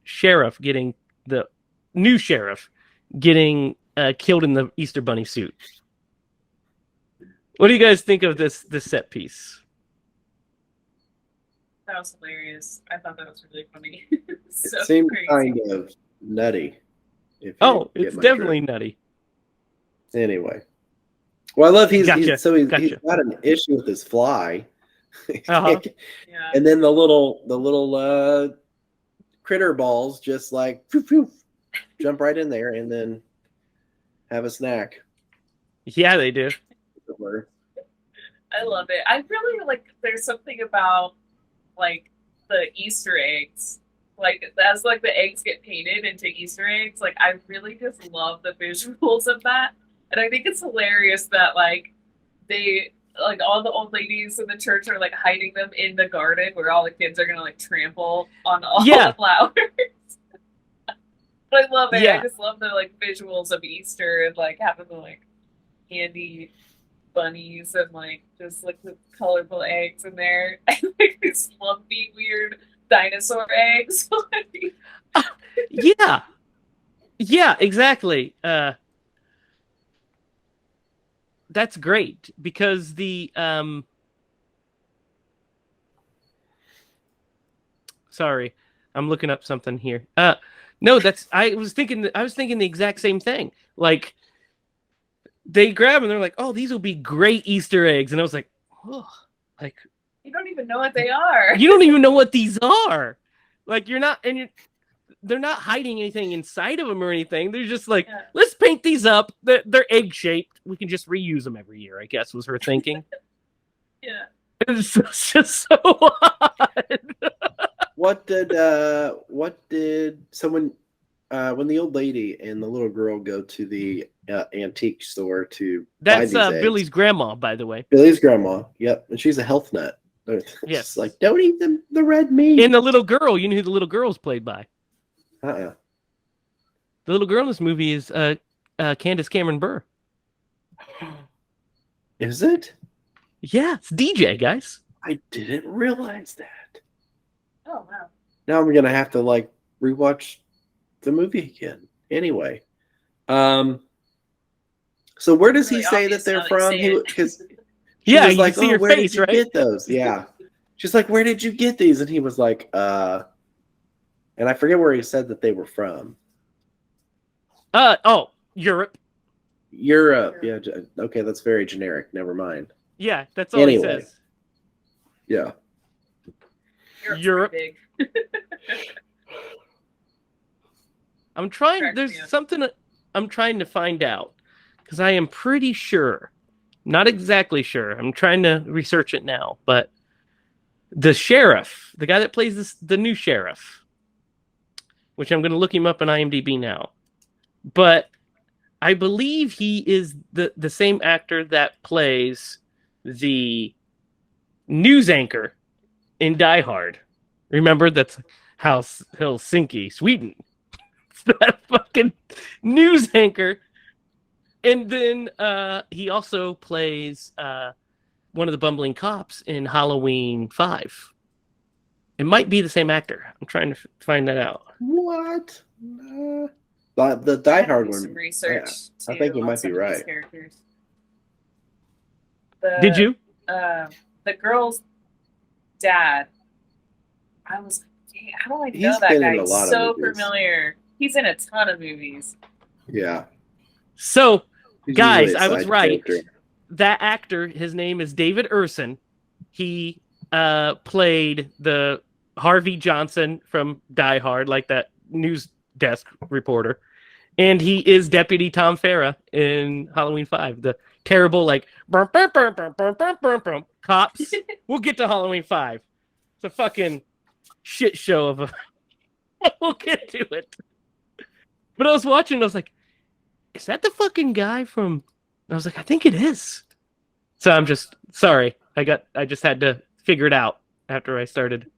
Speaker 1: sheriff getting the new sheriff getting killed in the Easter Bunny suit. What do you guys think of this set piece?
Speaker 2: That was hilarious. I thought that was really funny. So
Speaker 3: It seemed
Speaker 2: crazy.
Speaker 3: kind of nutty.
Speaker 1: Oh, it's definitely nutty.
Speaker 3: Anyway, well, I love he's
Speaker 1: Gotcha.
Speaker 3: he's got an issue with his fly,
Speaker 1: Uh-huh.
Speaker 2: Yeah.
Speaker 3: and then the little critter balls just like poof, poof, jump right in there and then have a snack.
Speaker 1: Yeah, they do.
Speaker 2: I love it. I really like. There's something about like the Easter eggs, like as like the eggs get painted into Easter eggs. Like I really just love the visuals of that, and I think it's hilarious that like they like all the old ladies in the church are like hiding them in the garden where all the kids are gonna like trample on all
Speaker 1: Yeah.
Speaker 2: the flowers. But I love it.
Speaker 1: Yeah.
Speaker 2: I just love the like visuals of Easter and like having the like candy bunnies and like just like the colorful eggs in there and like these lumpy weird dinosaur eggs.
Speaker 1: Yeah, exactly. That's great because the sorry, I'm looking up something here. No, I was thinking the exact same thing. Like they grab them, they're like, "Oh, these will be great Easter eggs," and I was like, "Oh, like
Speaker 2: You don't even know what they are.
Speaker 1: you don't even know what these are." Like they're not hiding anything inside of them or anything. They're just like,
Speaker 2: Yeah.
Speaker 1: let's paint these up. They're egg shaped. We can just reuse them every year, I guess, was her thinking.
Speaker 2: Yeah.
Speaker 1: It's just so odd.
Speaker 3: What did someone when the old lady and the little girl go to the antique store to buy
Speaker 1: That's
Speaker 3: these eggs?
Speaker 1: Billy's grandma, by the way.
Speaker 3: Billy's grandma. Yep, and she's a health nut.
Speaker 1: Yes.
Speaker 3: She's like, don't eat the red meat.
Speaker 1: And the little girl, you know who the little girl is played by?
Speaker 3: Uh-uh.
Speaker 1: The little girl in this movie is Candace Cameron Bure.
Speaker 3: Is it?
Speaker 1: Yeah, it's DJ, guys.
Speaker 3: I didn't realize that.
Speaker 2: Oh wow.
Speaker 3: Now I'm gonna have to like rewatch the movie again. Anyway, so where does he
Speaker 2: Really
Speaker 3: say that
Speaker 2: obvious
Speaker 3: they're
Speaker 2: now that
Speaker 3: from?
Speaker 2: you say it.
Speaker 3: Because
Speaker 1: Yeah,
Speaker 3: was
Speaker 1: you
Speaker 3: like,
Speaker 1: can see her
Speaker 3: where
Speaker 1: face,
Speaker 3: did you
Speaker 1: right?
Speaker 3: get those? Yeah. She's like, where did you get these? And he was like, and I forget where he said that they were from.
Speaker 1: Europe.
Speaker 3: Europe. Yeah. Okay, that's very generic. Never mind.
Speaker 1: Yeah, that's all
Speaker 3: Anyway.
Speaker 1: he says.
Speaker 3: Yeah.
Speaker 1: Europe.
Speaker 2: Pretty big.
Speaker 1: I'm trying.
Speaker 2: Correct,
Speaker 1: There's
Speaker 2: yeah.
Speaker 1: something I'm trying to find out because I am pretty sure, not exactly sure. I'm trying to research it now, but the sheriff, the guy that plays the new sheriff, which I'm going to look him up on IMDb now, but I believe he is the same actor that plays the news anchor in Die Hard. Remember, that's Helsinki, Sweden. That fucking news anchor. And then he also plays one of the bumbling cops in Halloween 5. It might be the same actor. I'm trying to find that out.
Speaker 3: What? The Die Hard one.
Speaker 2: Some research.
Speaker 3: I think you might be right.
Speaker 2: Characters.
Speaker 1: Did you?
Speaker 2: The girl's dad. I was like, how do I know
Speaker 3: He's
Speaker 2: that
Speaker 3: been
Speaker 2: guy?
Speaker 3: in a lot
Speaker 2: He's
Speaker 3: of
Speaker 2: so
Speaker 3: movies.
Speaker 2: familiar. He's in a ton of movies.
Speaker 3: Yeah.
Speaker 1: So,
Speaker 3: He's
Speaker 1: guys,
Speaker 3: usually a
Speaker 1: I was
Speaker 3: side
Speaker 1: right.
Speaker 3: character.
Speaker 1: That actor, his name is David Urson. He played the Harvey Johnson from Die Hard, like that news desk reporter. And he is Deputy Tom Farah in Halloween 5. The terrible, like, burp, burp, burp, burp, burp, burp, burp, burp, cops. We'll get to Halloween 5. It's a fucking shit show of a... We'll get to it. But I was watching, I was like, is that the fucking guy from... I was like, I think it is. So I'm just sorry. I just had to figure it out after I started.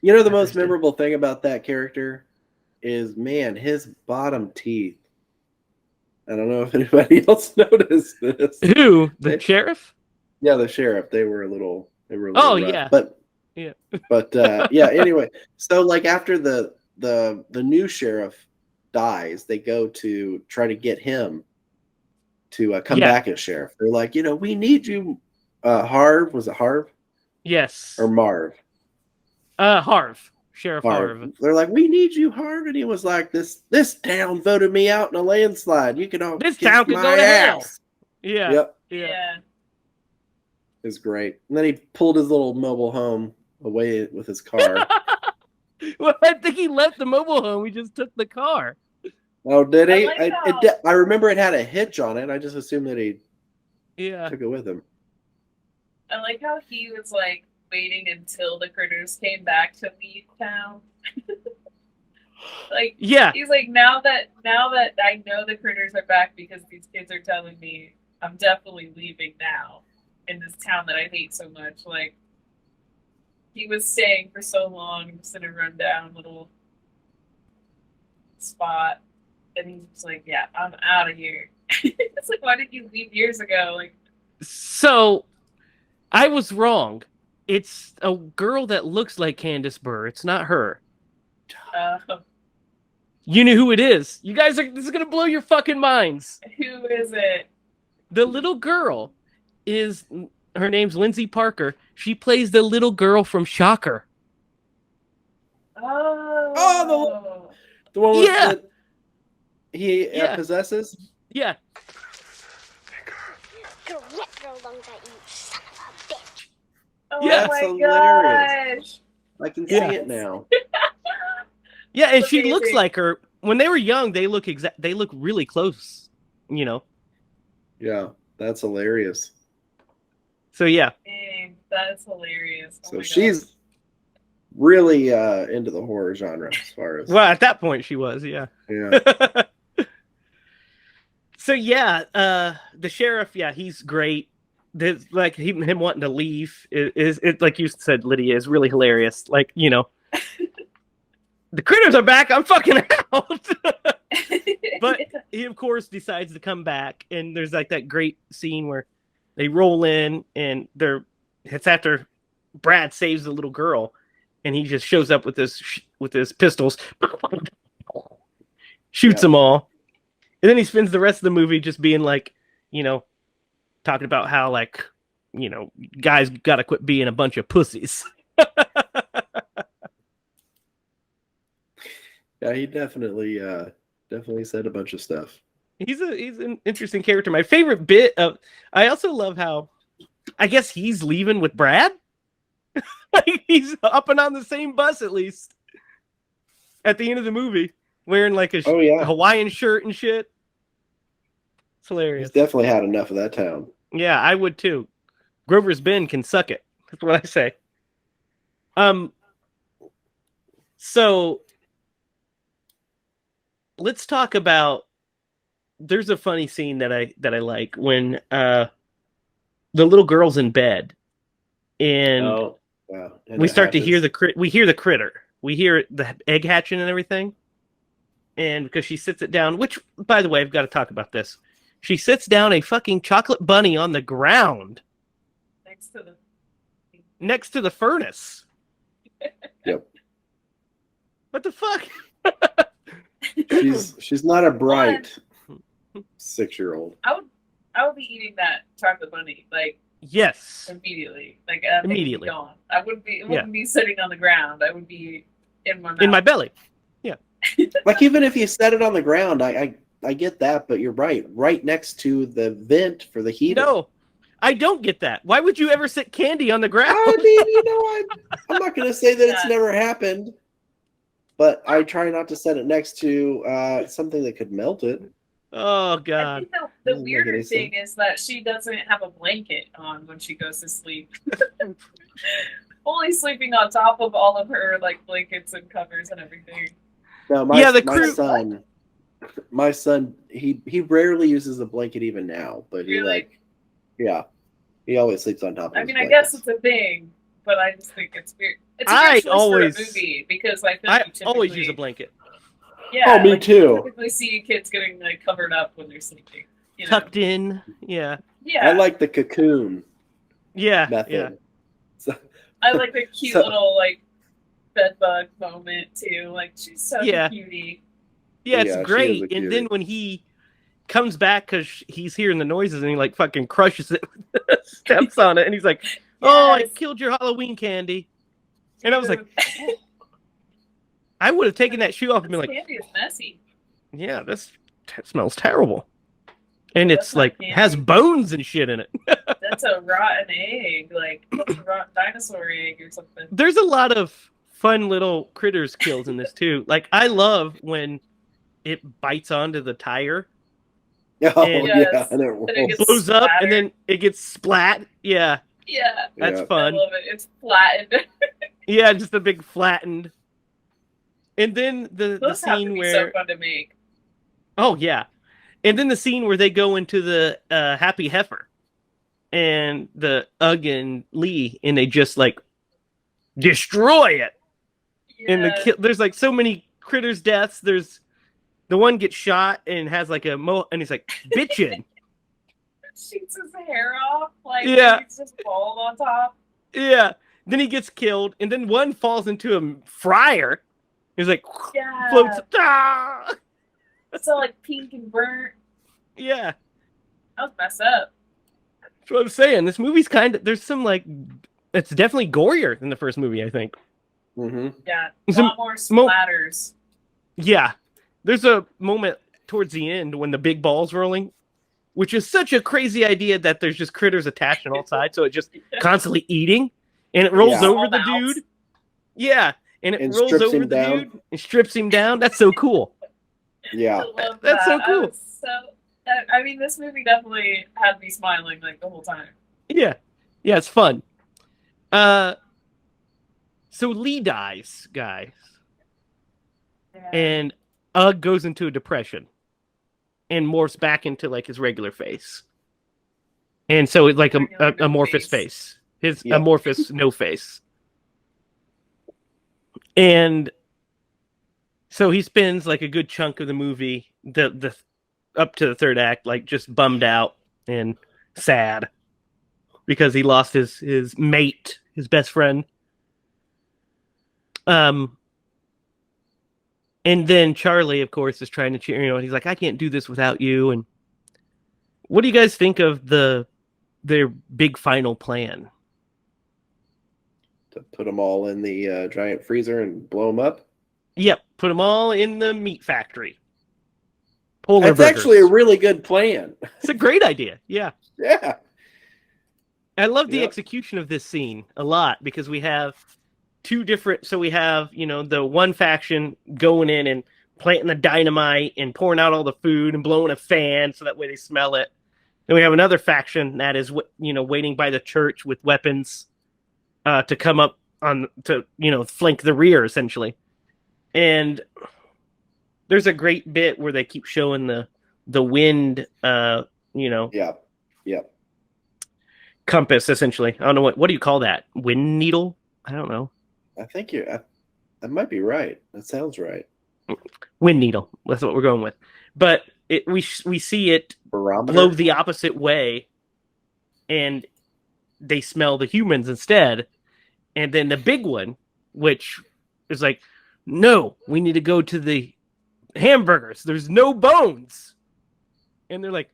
Speaker 3: You know, the most memorable thing about that character is, man, his bottom teeth. I don't know if anybody else noticed this.
Speaker 1: Who? The sheriff?
Speaker 3: Yeah, the sheriff. They were a little
Speaker 1: Oh,
Speaker 3: rough.
Speaker 1: yeah.
Speaker 3: But yeah, anyway. So like after the new sheriff dies, they go to try to get him to come back as sheriff. They're like, we need you, Harv. Was it Harv?
Speaker 1: Yes.
Speaker 3: Or Marv?
Speaker 1: Harv. Sheriff Harv.
Speaker 3: They're like, we need you, Harv. And he was like, this town voted me out in a landslide. You can all
Speaker 1: this town could go to hell. Yeah.
Speaker 3: Yep.
Speaker 2: Yeah.
Speaker 3: It's great. And then he pulled his little mobile home away with his car.
Speaker 1: Well, I think he left the mobile home. He just took the car.
Speaker 3: Oh, did he?
Speaker 2: I
Speaker 3: I remember it had a hitch on it. I just assumed that he took it with him.
Speaker 2: I like how he was like waiting until the critters came back to leave town. Like,
Speaker 1: yeah,
Speaker 2: he's like, now that I know the critters are back because these kids are telling me, I'm definitely leaving now in this town that I hate so much. Like, he was staying for so long just in a rundown little spot, and he's just like, yeah, I'm out of here. It's like, why did you leave years ago? Like,
Speaker 1: so I was wrong. It's a girl that looks like Candace Burr. It's not her. You knew who it is. You guys this is gonna blow your fucking minds.
Speaker 2: Who is it?
Speaker 1: The little girl is, her name's Lindsay Parker. She plays the little girl from Shocker.
Speaker 2: Oh,
Speaker 3: the one that he possesses?
Speaker 1: Yeah.
Speaker 4: Gonna rip your lungs out, you son of a bitch.
Speaker 2: Oh
Speaker 1: Yeah,
Speaker 2: my
Speaker 3: hilarious.
Speaker 2: gosh.
Speaker 3: I can see it now.
Speaker 1: Yeah, and she
Speaker 2: Amazing.
Speaker 1: looks like her. When they were young, they look they look really close,
Speaker 3: Yeah, that's hilarious.
Speaker 1: So yeah.
Speaker 2: Dang, that's hilarious. Oh
Speaker 3: So
Speaker 2: my
Speaker 3: she's
Speaker 2: gosh.
Speaker 3: really into the horror genre as far as
Speaker 1: Well, at that point she was, yeah.
Speaker 3: yeah.
Speaker 1: So yeah, the sheriff, yeah, he's great. Like him wanting to leave is like you said, Lydia, is really hilarious. Like, the critters are back. I'm fucking out. But he, of course, decides to come back, and there's like that great scene where they roll in, and it's after Brad saves the little girl, and he just shows up with his pistols, shoots them all, and then he spends the rest of the movie just being like, talking about how like, guys got to quit being a bunch of pussies.
Speaker 3: Yeah, he definitely said a bunch of stuff.
Speaker 1: He's an interesting character. My favorite bit of, I also love how, I guess he's leaving with Brad. Like he's hopping on the same bus at least at the end of the movie, wearing like a Hawaiian shirt and shit. It's hilarious.
Speaker 3: He's definitely had enough of that town.
Speaker 1: Yeah, I would too. Grover's Bend can suck it. That's what I say. So let's talk about. There's a funny scene that I like when the little girl's in bed, and
Speaker 3: Wow. And
Speaker 1: we
Speaker 3: it
Speaker 1: start to hear
Speaker 3: hatches.
Speaker 1: we hear the critter. We hear the egg hatching and everything. And because she sits it down, which, by the way, I've got to talk about this. She sits down a fucking chocolate bunny on the ground next to the furnace.
Speaker 3: Yep.
Speaker 1: What the fuck?
Speaker 3: She's not a bright 6-year-old.
Speaker 2: I would be eating that chocolate bunny like
Speaker 1: Yes.
Speaker 2: immediately. Like
Speaker 1: Immediately.
Speaker 2: Gone. I wouldn't be. It wouldn't be sitting on the ground. I would be in my mouth.
Speaker 1: In my belly.
Speaker 3: Like, even if you set it on the ground, I get that, but you're right. Right next to the vent for the heater.
Speaker 1: No, I don't get that. Why would you ever sit candy on the ground?
Speaker 3: I mean, I'm not going to say that it's never happened, but I try not to set it next to something that could melt it.
Speaker 1: Oh,
Speaker 2: I
Speaker 1: God.
Speaker 2: think the
Speaker 3: Doesn't make
Speaker 2: weirder
Speaker 3: any
Speaker 2: thing is that she doesn't have a blanket on when she goes to sleep. Fully sleeping on top of all of her like blankets and covers and everything.
Speaker 3: No, my son, he rarely uses a blanket even now, but
Speaker 2: Really?
Speaker 3: he always sleeps on top of
Speaker 2: I
Speaker 3: his
Speaker 2: mean, I
Speaker 3: blankets.
Speaker 2: guess it's a thing, but I just think it's weird. It's a
Speaker 1: I
Speaker 2: weird choice
Speaker 1: always-
Speaker 2: for a movie because I feel
Speaker 1: I
Speaker 2: like you typically,
Speaker 1: always use a blanket.
Speaker 2: Yeah,
Speaker 3: Oh, me
Speaker 2: like,
Speaker 3: too.
Speaker 2: You typically see kids getting like covered up when they're sleeping. You know?
Speaker 1: Tucked in. Yeah.
Speaker 2: Yeah,
Speaker 3: I like the cocoon
Speaker 1: Yeah.
Speaker 3: method.
Speaker 1: Yeah.
Speaker 3: So,
Speaker 2: I like the cute
Speaker 3: So-
Speaker 2: little like bed bug moment too. Like she's so
Speaker 1: Yeah.
Speaker 2: cutie.
Speaker 1: Yeah, it's
Speaker 3: Yeah, she is
Speaker 1: great.
Speaker 3: a
Speaker 1: And
Speaker 3: cutie.
Speaker 1: then when he comes back because he's hearing the noises and he like fucking crushes it, steps on it, and he's like, "Oh, I
Speaker 2: Yes.
Speaker 1: killed your Halloween candy." And I was like,
Speaker 2: Dude,
Speaker 1: I would have taken that shoe off and
Speaker 2: this
Speaker 1: been like,
Speaker 2: candy is messy.
Speaker 1: "Yeah, this smells terrible." And
Speaker 2: That's
Speaker 1: it's
Speaker 2: not
Speaker 1: like
Speaker 2: candy.
Speaker 1: has bones and shit in it.
Speaker 2: That's a rotten egg, like a rotten dinosaur egg or something.
Speaker 1: There's a lot of fun little critters kills in this too. Like I love when it bites onto the tire,
Speaker 3: oh
Speaker 1: And-
Speaker 3: yeah, and it rolls.
Speaker 2: it gets
Speaker 1: blows up, and
Speaker 2: splattered.
Speaker 1: then it gets splat. Yeah,
Speaker 2: Yeah,
Speaker 1: that's
Speaker 3: Yeah.
Speaker 1: fun.
Speaker 2: I love it. It's flattened.
Speaker 1: Yeah, just a big flattened. And then the
Speaker 2: Those have to
Speaker 1: scene
Speaker 2: be
Speaker 1: where
Speaker 2: so fun to make.
Speaker 1: oh yeah, and then the scene where they go into the Happy Heifer, and the Ugg and Lee, and they just like destroy it. And
Speaker 2: Yeah.
Speaker 1: there's like so many critters deaths. There's the one gets shot and has like a and he's like bitchin'.
Speaker 2: Shoots his hair off, like
Speaker 1: Yeah.
Speaker 2: he's just bald on top.
Speaker 1: Yeah. Then he gets killed, and then one falls into a fryer. He's like
Speaker 2: Yeah,
Speaker 1: floats. Ah!
Speaker 2: it's all like pink and burnt.
Speaker 1: Yeah.
Speaker 2: That was messed up.
Speaker 1: That's what I'm saying. This movie's kind of there's some like it's definitely gorier than the first movie, I think.
Speaker 3: Mm-hmm.
Speaker 2: Yeah, a
Speaker 1: Some
Speaker 2: lot more splatters.
Speaker 1: Yeah. There's a moment towards the end when the big ball's rolling, which is such a crazy idea that there's just critters attached on all sides, so it just constantly eating, and it rolls
Speaker 3: Yeah.
Speaker 1: over the
Speaker 2: Small mouths.
Speaker 1: dude. Yeah, and it
Speaker 3: And
Speaker 1: rolls
Speaker 3: strips
Speaker 1: over
Speaker 3: him
Speaker 1: the
Speaker 3: down.
Speaker 1: dude and strips him down. That's so cool.
Speaker 3: Yeah.
Speaker 2: I love
Speaker 1: That's so
Speaker 2: that.
Speaker 1: cool.
Speaker 2: I mean, this movie definitely had me smiling like the whole time.
Speaker 1: Yeah, it's fun. So Lee dies, guys,
Speaker 2: Yeah.
Speaker 1: and Ugg goes into a depression and morphs back into like his regular face, and so it's like
Speaker 2: Regular no
Speaker 1: amorphous
Speaker 2: face.
Speaker 1: his
Speaker 3: Yeah.
Speaker 1: amorphous no face, and so he spends like a good chunk of the movie, the up to the third act, like just bummed out and sad because he lost his mate, his best friend. And then Charlie, of course, is trying to cheer. He's like, "I can't do this without you." And what do you guys think of their big final plan?
Speaker 3: To put them all in the giant freezer and blow them up.
Speaker 1: Yep, put them all in the meat factory. Polar
Speaker 3: That's
Speaker 1: burgers.
Speaker 3: actually a really good plan.
Speaker 1: It's a great idea. Yeah.
Speaker 3: Yeah.
Speaker 1: I love the
Speaker 3: Yep.
Speaker 1: execution of this scene a lot because we have two different. So we have, the one faction going in and planting the dynamite and pouring out all the food and blowing a fan so that way they smell it. Then we have another faction that is, waiting by the church with weapons to come up to flank the rear essentially. And there's a great bit where they keep showing the wind,
Speaker 3: Yeah.
Speaker 1: compass essentially. I don't know what do you call that? Wind needle? I don't know.
Speaker 3: I think that might be right. That sounds right.
Speaker 1: Wind needle. That's what we're going with. But we see it
Speaker 3: Barometer.
Speaker 1: blow the opposite way, and they smell the humans instead. And then the big one, which is like, no, we need to go to the hamburgers. There's no bones. And they're like,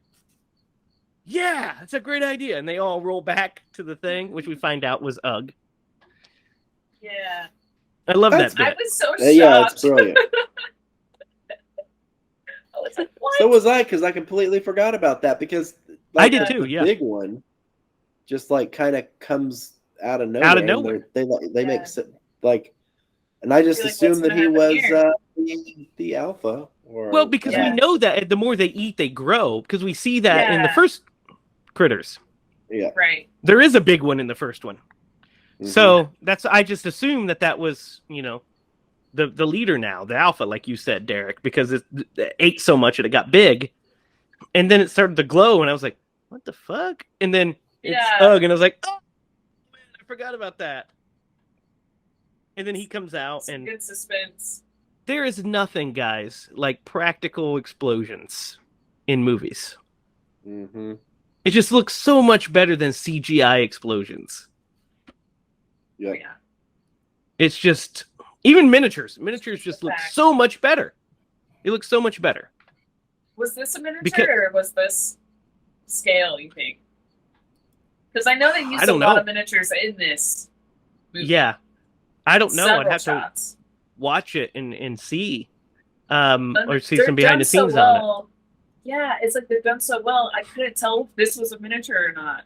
Speaker 1: yeah, that's a great idea. And they all roll back to the thing, which we find out was Ugg.
Speaker 2: Yeah.
Speaker 1: I love
Speaker 3: That's-
Speaker 1: that
Speaker 2: I
Speaker 1: bit.
Speaker 2: was so shocked.
Speaker 3: Yeah, it's brilliant.
Speaker 2: I was like, what?
Speaker 3: So was I, because I completely forgot about that. Because
Speaker 1: I did
Speaker 3: the
Speaker 1: too, yeah.
Speaker 3: big one just like kind of comes out of nowhere.
Speaker 1: Out of
Speaker 3: and
Speaker 1: nowhere.
Speaker 3: They
Speaker 2: Yeah.
Speaker 3: make like, and I just
Speaker 2: You're like,
Speaker 3: assumed
Speaker 2: what's
Speaker 3: that he
Speaker 2: gonna
Speaker 3: was
Speaker 2: happen
Speaker 3: the alpha. Or
Speaker 1: Well, because
Speaker 2: Yeah.
Speaker 1: we know that the more they eat, they grow. Because we see that in the
Speaker 2: Yeah.
Speaker 1: first Critters.
Speaker 3: yeah.
Speaker 2: Right.
Speaker 1: There is a big one in the first one.
Speaker 3: Mhm.
Speaker 1: So I just assumed that was, the leader now, the alpha, like you said, Derrick, because it ate so much and it got big. And then it started to glow, and I was like, what the fuck? And then it's
Speaker 2: Yeah.
Speaker 1: Ugg, and I was like, oh, man, I forgot about that. And then he comes out,
Speaker 2: Some
Speaker 1: and
Speaker 2: good suspense.
Speaker 1: there is nothing, guys, like practical explosions in movies.
Speaker 3: Mhm.
Speaker 1: It just looks so much better than CGI explosions.
Speaker 3: Yeah.
Speaker 2: Yeah.
Speaker 1: It's just, even miniatures. Miniatures just look
Speaker 2: Fact.
Speaker 1: so much better. It looks so much better.
Speaker 2: Was this a miniature
Speaker 1: Because-
Speaker 2: or was this scale, you think? Because I know they used
Speaker 1: I don't
Speaker 2: a lot
Speaker 1: know.
Speaker 2: of miniatures in this movie.
Speaker 1: Yeah. I don't know. I'd
Speaker 2: Several
Speaker 1: have
Speaker 2: shots.
Speaker 1: to watch it and see.
Speaker 2: And
Speaker 1: Or see
Speaker 2: they're
Speaker 1: some behind
Speaker 2: done
Speaker 1: the
Speaker 2: so
Speaker 1: scenes on it.
Speaker 2: well. Yeah, it's like they're done so well. I couldn't tell if this was a miniature or not.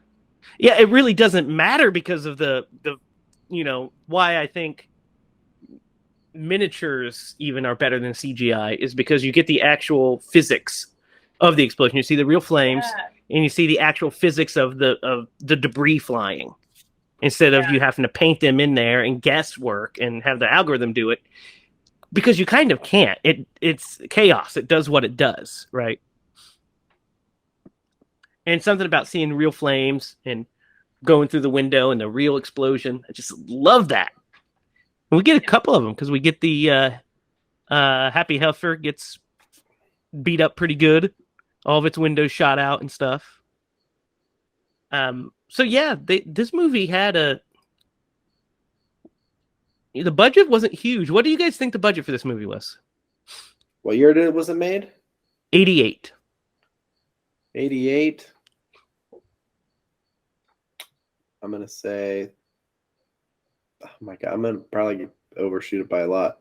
Speaker 1: Yeah, it really doesn't matter because of the why I think miniatures even are better than CGI is because you get the actual physics of the explosion. You see the real flames,
Speaker 2: Yeah.
Speaker 1: and you see the actual physics of the debris flying, instead of
Speaker 2: Yeah.
Speaker 1: you having to paint them in there and guesswork and have the algorithm do it, because you kind of can't. It's chaos. It does what it does, right? And something about seeing real flames and going through the window and the real explosion. I just love that. And we get a couple of them because we get the Happy Heifer gets beat up pretty good. All of its windows shot out and stuff. So yeah, this movie had the budget wasn't huge. What do you guys think the budget for this movie was?
Speaker 3: What year was it made?
Speaker 1: 88.
Speaker 3: 88. I'm gonna say, oh my god, I'm gonna probably overshoot it by a lot.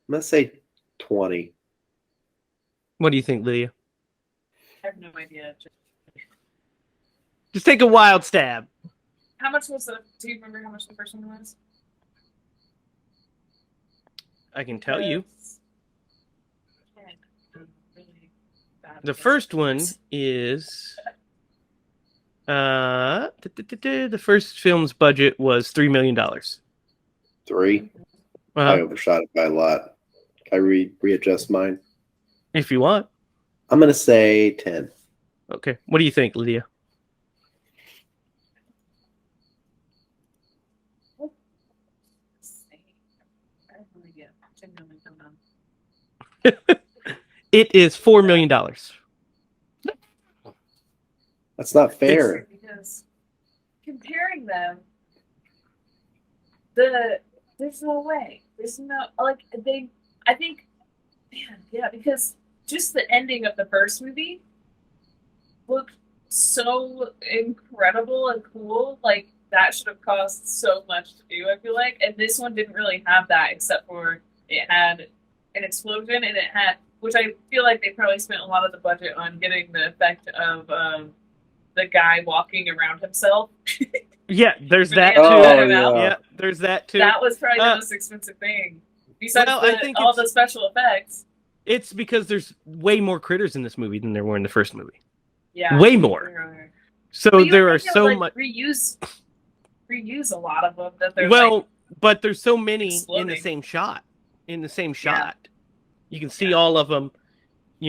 Speaker 3: I'm gonna say 20.
Speaker 1: What do you think, Lydia?
Speaker 2: I have no idea.
Speaker 1: Just take a wild stab.
Speaker 2: How much was the? Do you remember how much the first one was?
Speaker 1: I can tell you.
Speaker 2: Really bad
Speaker 1: The
Speaker 2: guess.
Speaker 1: first one is the first film's budget was $3 million.
Speaker 3: 3. I overshot it by a lot. I readjust mine.
Speaker 1: If you want.
Speaker 3: I'm gonna say 10.
Speaker 1: Okay. What do you think, Lydia?
Speaker 2: I have no idea. Genuinely don't know.
Speaker 1: It is $4 million.
Speaker 3: That's not fair.
Speaker 2: Because comparing them, there's no way. There's no I think, man, yeah, because just the ending of the first movie looked so incredible and cool. Like that should have cost so much to do, I feel like. And this one didn't really have that, except for it had an explosion and it had, which I feel like they probably spent a lot of the budget on getting the effect of the guy walking around himself.
Speaker 1: Yeah, there's
Speaker 2: Really
Speaker 1: that too.
Speaker 2: animated
Speaker 3: Oh,
Speaker 2: out.
Speaker 3: yeah.
Speaker 1: Yeah, there's that too.
Speaker 2: That was probably
Speaker 1: Uh,
Speaker 2: the most expensive thing. Besides
Speaker 1: well, I think
Speaker 2: all
Speaker 1: it's-
Speaker 2: the special effects.
Speaker 1: It's because there's way more critters in this movie than there were in the first movie.
Speaker 2: Yeah.
Speaker 1: Way more. So
Speaker 2: But you
Speaker 1: there
Speaker 2: would
Speaker 1: are
Speaker 2: think they
Speaker 1: so
Speaker 2: would,
Speaker 1: much.
Speaker 2: reuse a lot of them that they're
Speaker 1: Well, but there's so many in the
Speaker 2: exploding.
Speaker 1: same shot. In the same shot, you can see all of them.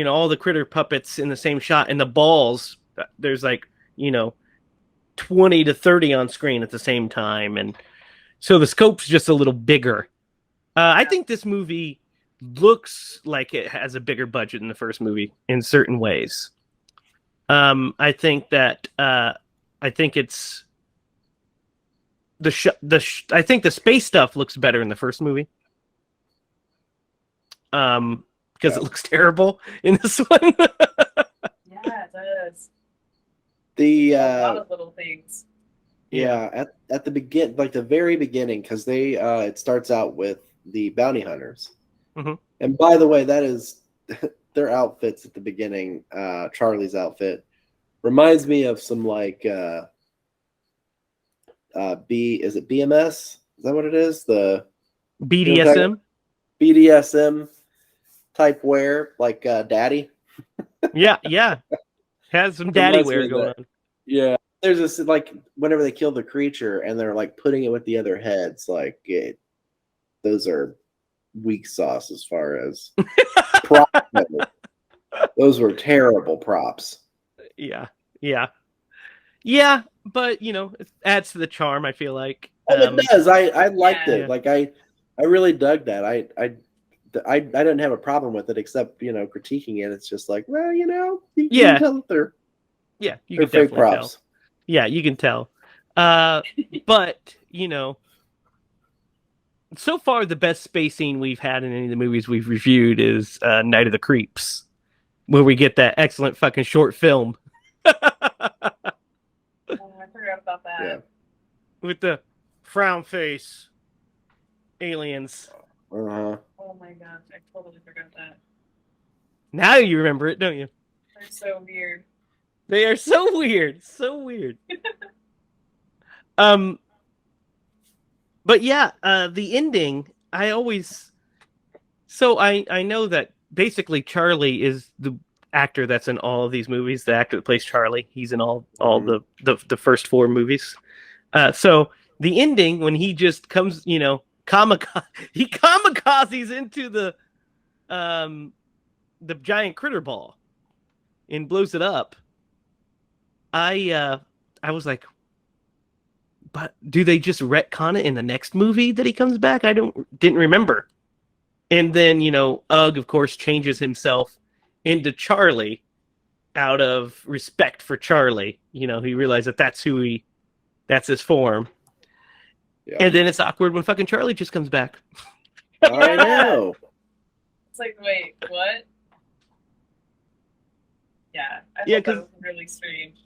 Speaker 1: All the critter puppets in the same shot, and the balls. There's 20 to 30 on screen at the same time, and So the scope's just a little bigger. I think this movie looks like it has a bigger budget than the first movie in certain ways. I think that I think it's I think the space stuff looks better in the first movie. Because it looks terrible in this one.
Speaker 2: Yeah, it does.
Speaker 3: The
Speaker 2: A lot of little things.
Speaker 3: yeah, at the the very beginning, because they it starts out with the bounty hunters.
Speaker 1: Mhm.
Speaker 3: And by the way, that is their outfits at the beginning. Charlie's outfit reminds me of some like is it BMS? Is that what it is? The
Speaker 1: BDSM.
Speaker 3: BDSM type wear, like Daddy.
Speaker 1: Yeah. Has some daddy
Speaker 3: Reminds me
Speaker 1: wear
Speaker 3: of
Speaker 1: going
Speaker 3: that.
Speaker 1: on.
Speaker 3: Yeah, there's this like whenever they kill the creature and they're like putting it with the other heads, like those are weak sauce as far as props. Those were terrible props.
Speaker 1: Yeah. But it adds to the charm. I feel like.
Speaker 3: Oh, it does. I liked
Speaker 2: Yeah.
Speaker 3: it. Like I really dug that. I didn't have a problem with it, except critiquing it. It's just like, well, you
Speaker 1: Yeah.
Speaker 3: can tell that they're
Speaker 1: Yeah, you
Speaker 3: they're
Speaker 1: can
Speaker 3: fake
Speaker 1: definitely
Speaker 3: props.
Speaker 1: tell. Yeah, you can tell. But so far the best space scene we've had in any of the movies we've reviewed is Night of the Creeps, where we get that excellent fucking short film
Speaker 2: Oh, I forgot about that.
Speaker 3: Yeah.
Speaker 1: with the frown face aliens.
Speaker 3: Uh-huh.
Speaker 2: Oh my gosh, I totally forgot that.
Speaker 1: Now you remember it, don't you?
Speaker 2: They're so weird.
Speaker 1: They are so weird. So weird. But yeah, the ending, I know that basically Charlie is the actor that's in all of these movies, the actor that plays Charlie. He's in all the first 4 movies. So the ending, when he just comes, he kamikazes into the giant critter ball and blows it up. I was like, but do they just retcon it in the next movie that he comes back? I didn't remember. And then, Ugg, of course, changes himself into Charlie out of respect for Charlie. He realized that that's his form.
Speaker 3: Yeah.
Speaker 1: And then it's awkward when fucking Charlie just comes back.
Speaker 3: I know.
Speaker 2: It's like, wait, what? Yeah, I
Speaker 1: Yeah,
Speaker 2: thought that was really strange.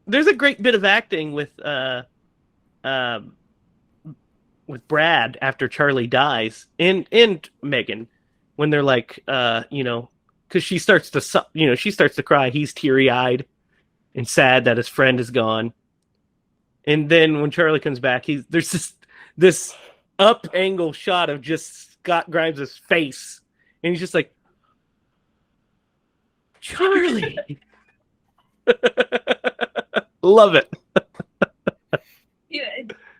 Speaker 1: There's a great bit of acting with Brad after Charlie dies, and Megan, when they're like, because she starts to cry. He's teary-eyed and sad that his friend is gone. And then when Charlie comes back, there's this up angle shot of just Scott Grimes' face, and he's just like, Charlie. Love it.
Speaker 2: Yeah,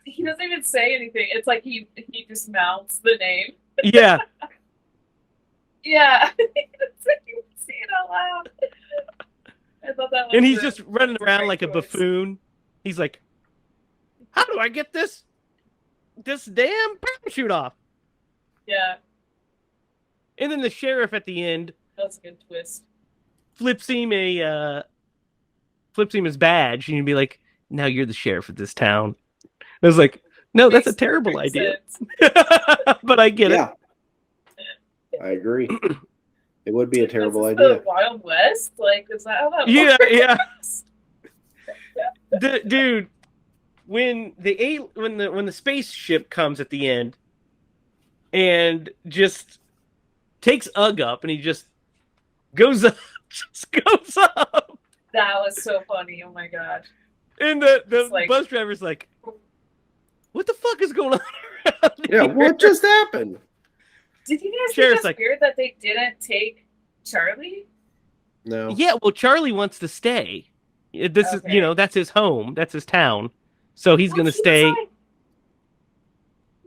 Speaker 2: he doesn't even say anything. It's like he just mouths the name.
Speaker 1: Yeah.
Speaker 2: Yeah, he doesn't even say it out loud. I thought that was.
Speaker 1: And he's just running around like a
Speaker 2: choice.
Speaker 1: buffoon. He's like, how do I get this damn parachute off?
Speaker 2: Yeah,
Speaker 1: And then the sheriff at the end
Speaker 2: that's a good twist.
Speaker 1: flips him his badge, and you'd be like, now you're the sheriff of this town. I was like, no, that's a
Speaker 2: Makes
Speaker 1: terrible
Speaker 2: perfect
Speaker 1: idea.
Speaker 2: sense.
Speaker 1: But I get
Speaker 3: Yeah. I agree. It would be a terrible
Speaker 2: Is this
Speaker 3: idea.
Speaker 2: the Wild West? Like, is that how that
Speaker 1: Yeah,
Speaker 2: works?
Speaker 1: yeah. Dude, when the spaceship comes at the end and just takes Ugg up, and he just goes up,
Speaker 2: That was so funny. Oh my god.
Speaker 1: and the
Speaker 2: It's like-
Speaker 1: bus driver's like, what the fuck is going on around
Speaker 3: Yeah,
Speaker 1: here?
Speaker 3: what just happened?
Speaker 2: Did you guys
Speaker 1: Sheriff's
Speaker 2: think
Speaker 1: like-
Speaker 2: it's weird that they didn't take Charlie?
Speaker 3: No.
Speaker 1: Yeah, well, Charlie wants to stay. This is,
Speaker 2: Okay.
Speaker 1: that's his home. That's his town. So he's
Speaker 2: Well,
Speaker 1: going to
Speaker 2: he was
Speaker 1: stay.
Speaker 2: like-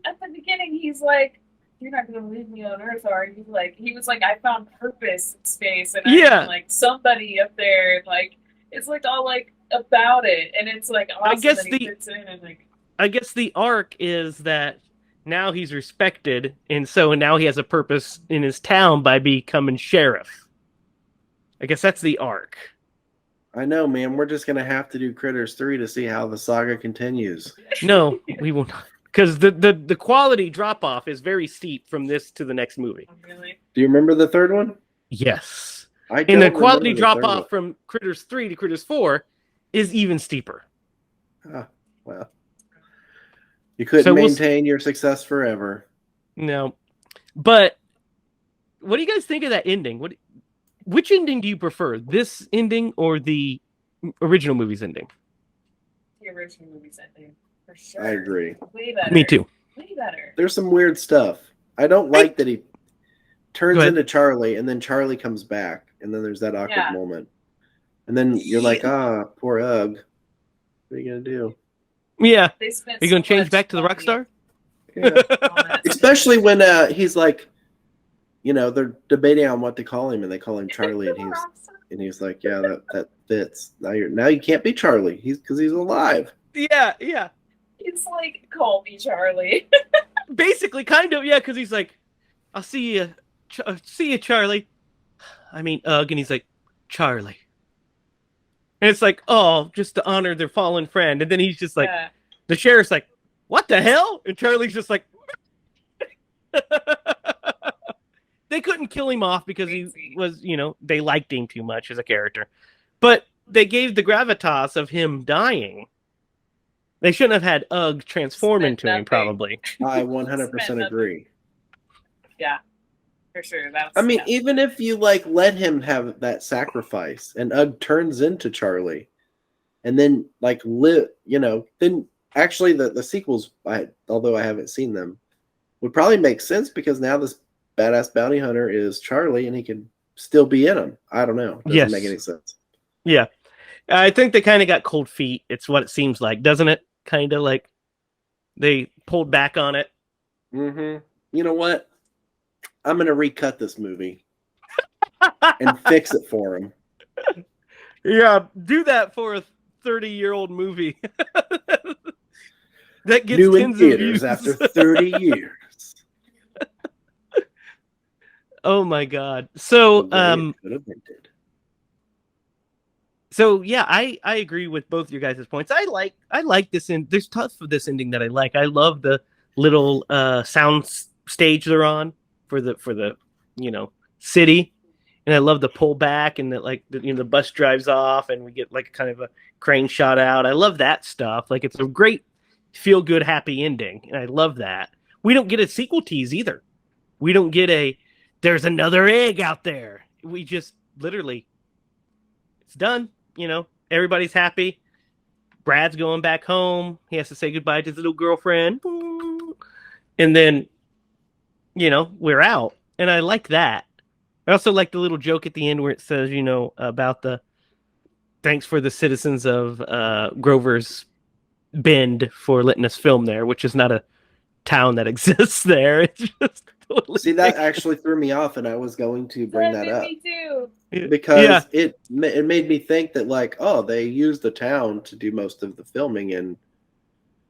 Speaker 2: at the beginning, he's like, "You're not going to leave me on Earth, are you?" Like, he was like, "I found purpose in space, and
Speaker 1: Yeah.
Speaker 2: I'm like somebody up there." And like, it's like all like about it, and it's like awesome
Speaker 1: guess
Speaker 2: that he
Speaker 1: the-
Speaker 2: fits in and like.
Speaker 1: I guess the arc is that now he's respected, and so now he has a purpose in his town by becoming sheriff. I guess that's the arc.
Speaker 3: I know, man. We're just gonna have to do Critters 3 to see how the saga continues.
Speaker 1: No, we will not. Because the quality drop off is very steep from this to the next movie.
Speaker 2: Oh, really?
Speaker 3: Do you remember the third one?
Speaker 1: Yes.
Speaker 3: I
Speaker 1: And the
Speaker 3: don't
Speaker 1: quality
Speaker 3: remember the
Speaker 1: drop
Speaker 3: third
Speaker 1: off from Critters 3 to Critters 4 is even steeper.
Speaker 3: one. Ah, well, you couldn't
Speaker 1: So we'll
Speaker 3: maintain your success forever.
Speaker 1: No. But what do you guys think of that ending? Which ending do you prefer? This ending or the original movie's ending?
Speaker 2: The original movie's ending, for sure.
Speaker 3: I agree.
Speaker 2: Way better.
Speaker 1: Me too.
Speaker 2: Way better.
Speaker 3: There's some weird stuff. I don't like that he turns
Speaker 1: Go ahead.
Speaker 3: into Charlie and then Charlie comes back and then there's that awkward
Speaker 2: Yeah.
Speaker 3: moment. And then you're like, poor Ugg. What are you gonna do?
Speaker 1: Yeah.
Speaker 2: They spent
Speaker 1: Are you going to
Speaker 2: so
Speaker 1: change
Speaker 2: much
Speaker 1: back to the rock
Speaker 2: money
Speaker 1: star?
Speaker 3: Yeah.
Speaker 2: on that.
Speaker 3: Especially when he's like, they're debating on what to call him and they call him Charlie and he's like, yeah, that fits. Now you can't be Charlie. Because he's alive.
Speaker 1: Yeah, yeah.
Speaker 2: It's like, call me Charlie.
Speaker 1: Basically, kind of, yeah, because he's like, I'll see you, Charlie. I mean, Ugg, and he's like, Charlie. And it's like, oh, just to honor their fallen friend. And then he's just like,
Speaker 2: Yeah.
Speaker 1: the sheriff's like, what the hell? And Charlie's just like, they couldn't kill him off because he
Speaker 2: Crazy.
Speaker 1: was, they liked him too much as a character. But they gave the gravitas of him dying. They shouldn't have had Ugg transform
Speaker 2: Meant
Speaker 1: into him,
Speaker 2: nothing.
Speaker 1: probably.
Speaker 3: I 100% agree.
Speaker 2: Yeah, for sure.
Speaker 3: I mean,
Speaker 2: yeah.
Speaker 3: even if you let him have that sacrifice and Ugg turns into Charlie and then then actually the sequels, although I haven't seen them, would probably make sense because now this badass bounty hunter is Charlie and he can still be in him. I don't know. Doesn't
Speaker 1: Yes.
Speaker 3: make any sense.
Speaker 1: Yeah. I think they kind of got cold feet. It's what it seems like, doesn't it? Kind of like they pulled back on it.
Speaker 3: Mm-hmm. You know what? I'm going to recut this movie and fix it for him.
Speaker 1: Yeah, do that for a 30-year-old movie. That gets
Speaker 3: New in
Speaker 1: tens of
Speaker 3: theaters
Speaker 1: views.
Speaker 3: after 30 years.
Speaker 1: Oh my god. So
Speaker 3: The way it could have ended.
Speaker 1: So yeah, I agree with both your guys' points. I like this end. There's tons of this ending that I like. I love the little sound stage they're on for the city, and I love the pullback and that the bus drives off and we get like kind of a crane shot out. I love that stuff. Like it's a great feel good happy ending, and I love that. We don't get a sequel tease either. We don't get there's another egg out there. We just literally it's done. Everybody's happy. Brad's going back home. He has to say goodbye to his little girlfriend. And then, we're out. And I like that. I also like the little joke at the end where it says, about the thanks for the citizens of Grover's Bend for letting us film there, which is not a town that exists there. It's just totally.
Speaker 3: See, that actually threw me off, and I was going to bring that up.
Speaker 2: Me too.
Speaker 3: Because it made me think that they used the town to do most of the filming and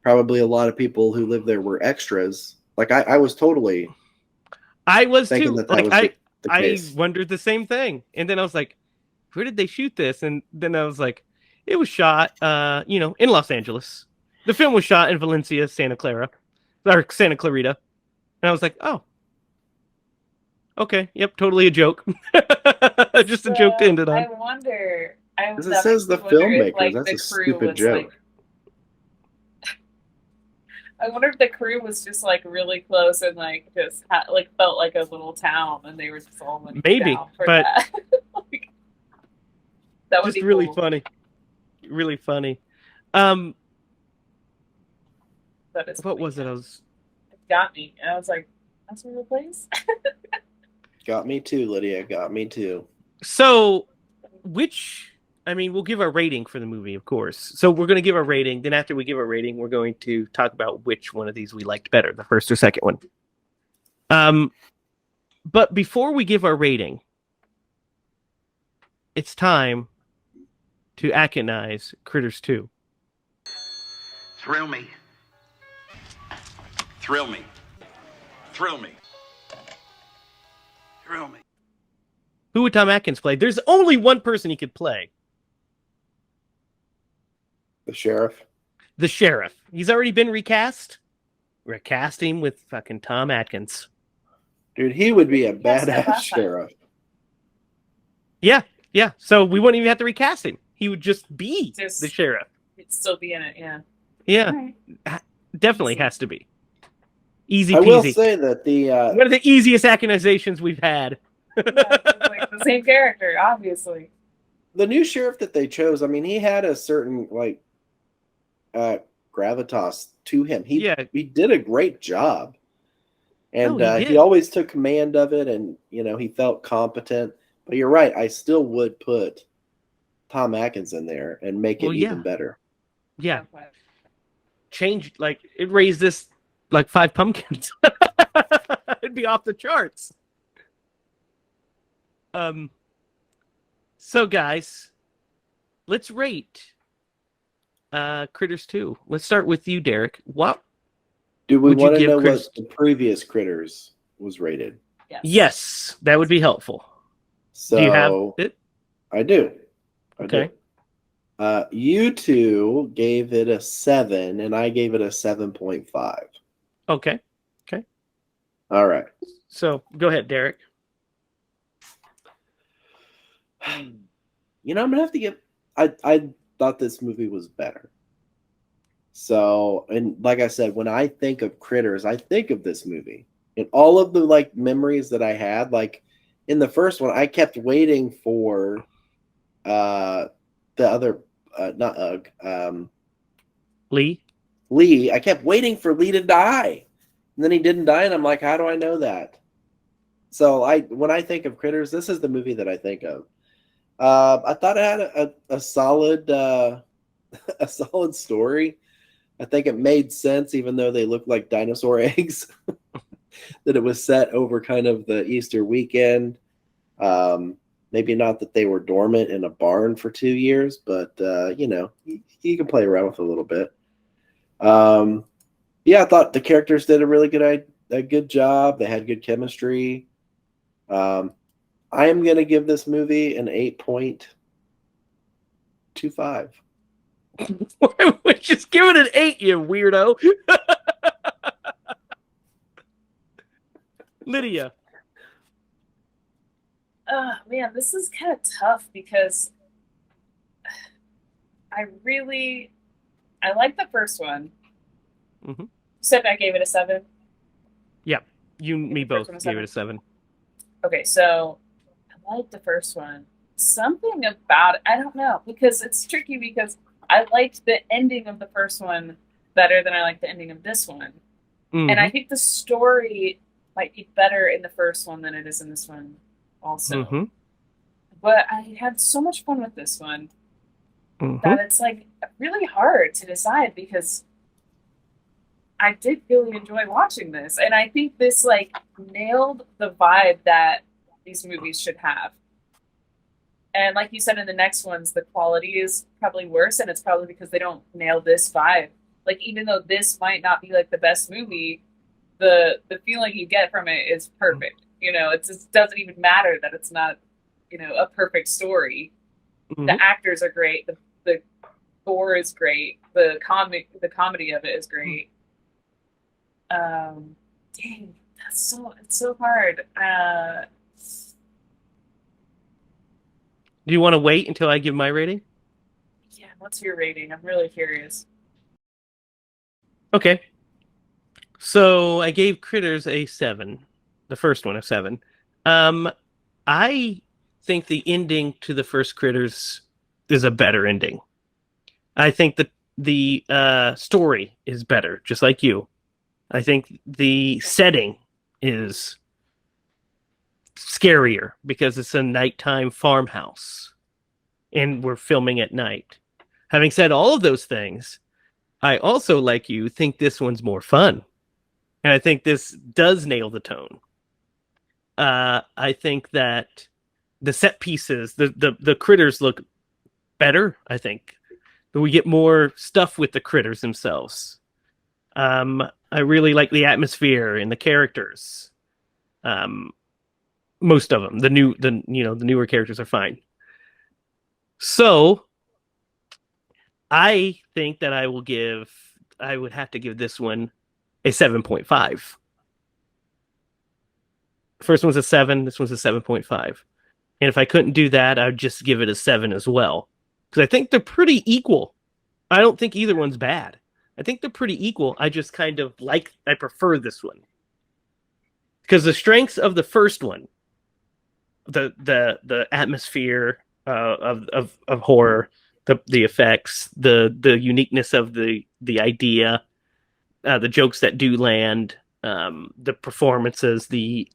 Speaker 3: probably a lot of people who live there were extras. I was totally
Speaker 1: I was
Speaker 3: thinking
Speaker 1: too.
Speaker 3: that was the
Speaker 1: I
Speaker 3: case.
Speaker 1: wondered the same thing. And then I was like, where did they shoot this? And then I was like, it was shot in Los Angeles. The film was shot in Valencia, Santa Clarita. And I was like, oh. Okay, yep, totally a joke. Just a joke to end it on.
Speaker 2: I wonder.
Speaker 3: Because it says the filmmakers. That's a stupid joke.
Speaker 2: I wonder if the crew was just really close and just felt like a little town, and they were just all
Speaker 1: maybe,
Speaker 2: down for
Speaker 1: but
Speaker 2: that. That would
Speaker 1: just
Speaker 2: be
Speaker 1: really
Speaker 2: cool.
Speaker 1: funny. Really funny.
Speaker 2: That is
Speaker 1: What
Speaker 2: funny.
Speaker 1: was it?
Speaker 2: It got me, and I was like, "That's a real place."
Speaker 3: Got me too, Lydia. Got me too.
Speaker 1: So, we'll give our rating for the movie, of course. So we're going to give our rating. Then after we give our rating, we're going to talk about which one of these we liked better, the first or second one. But before we give our rating, it's time to Atkinize Critters 2.
Speaker 5: Thrill me. Thrill me. Thrill me. Thrill me.
Speaker 1: Who would Tom Atkins play? There's only one person he could play.
Speaker 3: The sheriff.
Speaker 1: The sheriff. He's already been recast. Recast him with fucking Tom Atkins.
Speaker 3: Dude, he would be a
Speaker 2: Yes,
Speaker 3: badass
Speaker 2: last time.
Speaker 3: sheriff.
Speaker 1: Yeah. So we wouldn't even have to recast him. He would just be
Speaker 2: Just-
Speaker 1: the sheriff.
Speaker 2: It'd still be in it, yeah.
Speaker 1: Yeah,
Speaker 2: Alright.
Speaker 1: definitely has to be. Easy
Speaker 3: I will
Speaker 1: peasy.
Speaker 3: say that the
Speaker 1: One of the easiest Atkinization we've had.
Speaker 2: Yeah, it's like the same character, obviously.
Speaker 3: new sheriff that they chose, I mean, he had a certain like gravitas to him. He did a great job. And he always took command of it, and he felt competent. But you're right, I still would put Tom Atkins in there and make it even better.
Speaker 1: Yeah. Change, like, it raised this like 5 pumpkins. It'd be off the charts. So guys, let's rate Critters 2. Let's start with you, Derrick. What
Speaker 3: do we
Speaker 1: would you
Speaker 3: want to
Speaker 1: give
Speaker 3: know
Speaker 1: Critters?
Speaker 3: what the previous Critters was rated?
Speaker 1: Yes, that would be helpful.
Speaker 3: So
Speaker 1: do you have it?
Speaker 3: I do.
Speaker 1: Okay.
Speaker 3: You two gave it a 7, and I gave it a 7.5.
Speaker 1: Okay.
Speaker 3: All right.
Speaker 1: So go ahead, Derrick.
Speaker 3: I'm gonna have to give. I thought this movie was better. So, and like I said, when I think of Critters, I think of this movie. And all of the like memories that I had, like in the first one, I kept waiting for the other not Ugg,
Speaker 1: Lee.
Speaker 3: I kept waiting for Lee to die. And then he didn't die, and I'm like, how do I know that? So when I think of Critters, this is the movie that I think of. I thought it had a solid a solid story. I think it made sense, even though they looked like dinosaur eggs, that it was set over kind of the Easter weekend. Maybe not that they were dormant in a barn for 2 years, but you can play around with it a little bit. I thought the characters did a really good job. They had good chemistry. I am going to give this movie an 8.25.
Speaker 1: Just give it an 8, you weirdo. Lydia.
Speaker 2: Man, this is kind of tough because I like the first one.
Speaker 1: Mm-hmm.
Speaker 2: You said I gave it a 7?
Speaker 1: Yeah, me both
Speaker 2: First one,
Speaker 1: gave it a 7.
Speaker 2: Okay, so I like the first one. Something about it, I don't know, because it's tricky because I liked the ending of the first one better than I like the ending of this one.
Speaker 1: Mm-hmm.
Speaker 2: And I think the story might be better in the first one than it is in this one also.
Speaker 1: Mm-hmm.
Speaker 2: But I had so much fun with this one
Speaker 1: Mm-hmm.
Speaker 2: that it's like really hard to decide because I did really enjoy watching this. And I think this like nailed the vibe that these movies should have. And like you said in the next ones, the quality is probably worse, and it's probably because they don't nail this vibe. Like even though this might not be like the best movie, the feeling you get from it is perfect. It just doesn't even matter that it's not, a perfect story.
Speaker 1: Mm-hmm.
Speaker 2: The actors are great. The gore is great. The comedy of it is great. Dang, it's so hard.
Speaker 1: Do you want to wait until I give my rating?
Speaker 2: Yeah, what's your rating? I'm really curious.
Speaker 1: Okay. So I gave Critters a 7. The first one a 7. I think the ending to the first Critters is a better ending. I think that the story is better, just like you. I think the setting is scarier because it's a nighttime farmhouse and we're filming at night. Having said all of those things, I also, like you, think this one's more fun. And I think this does nail the tone. I think that the set pieces, the critters look better, I think. But we get more stuff with the critters themselves. I really like the atmosphere and the characters. Most of them, the newer characters are fine. So I think that I would have to give this one a 7.5. First one's a 7, this one's a 7.5. And if I couldn't do that, I'd just give it a 7 as well. Because I think they're pretty equal. I don't think either one's bad. I think they're pretty equal. I just kind of I prefer this one. Because the strengths of the first one, the atmosphere of horror, the effects, the uniqueness of the idea, the jokes that do land, the performances, the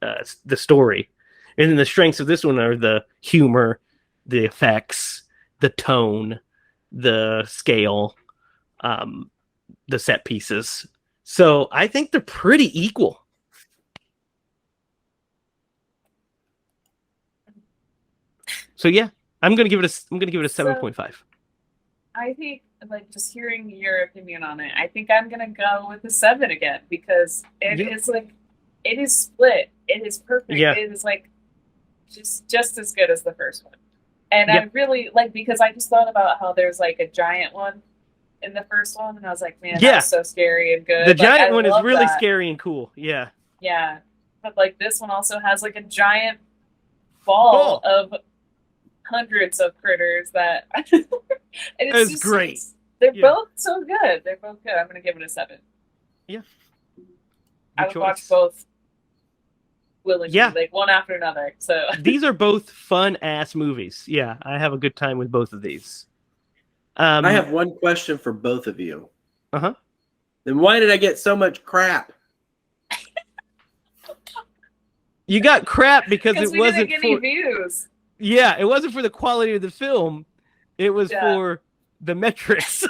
Speaker 1: story, and then the strengths of this one are the humor, the effects, the tone, the scale, the set pieces. So I think they're pretty equal. So yeah, I'm gonna give it a 7.5.
Speaker 2: I think, like, just hearing your opinion on it, I think I'm gonna go with the 7 again because it is like, it is split. It is perfect.
Speaker 1: Yeah.
Speaker 2: It is like just as good as the first one. And I really like, because I just thought about how there's like a giant one in the first one, and I was like, man, that's so scary and good.
Speaker 1: The giant one is really scary and cool. Yeah.
Speaker 2: Yeah. But like this one also has like a giant ball of hundreds of critters that it's just
Speaker 1: great.
Speaker 2: They're both so good. They're both good. I'm gonna give it a 7.
Speaker 1: Yeah.
Speaker 2: I would watch both willingly, like one after another. So
Speaker 1: these are both fun ass movies. Yeah, I have a good time with both of these.
Speaker 3: I have one question for both of you.
Speaker 1: Uh-huh.
Speaker 3: Then why did I get so much crap?
Speaker 1: You got crap because it wasn't
Speaker 2: didn't get any views.
Speaker 1: Yeah, it wasn't for the quality of the film. It was for the metrics.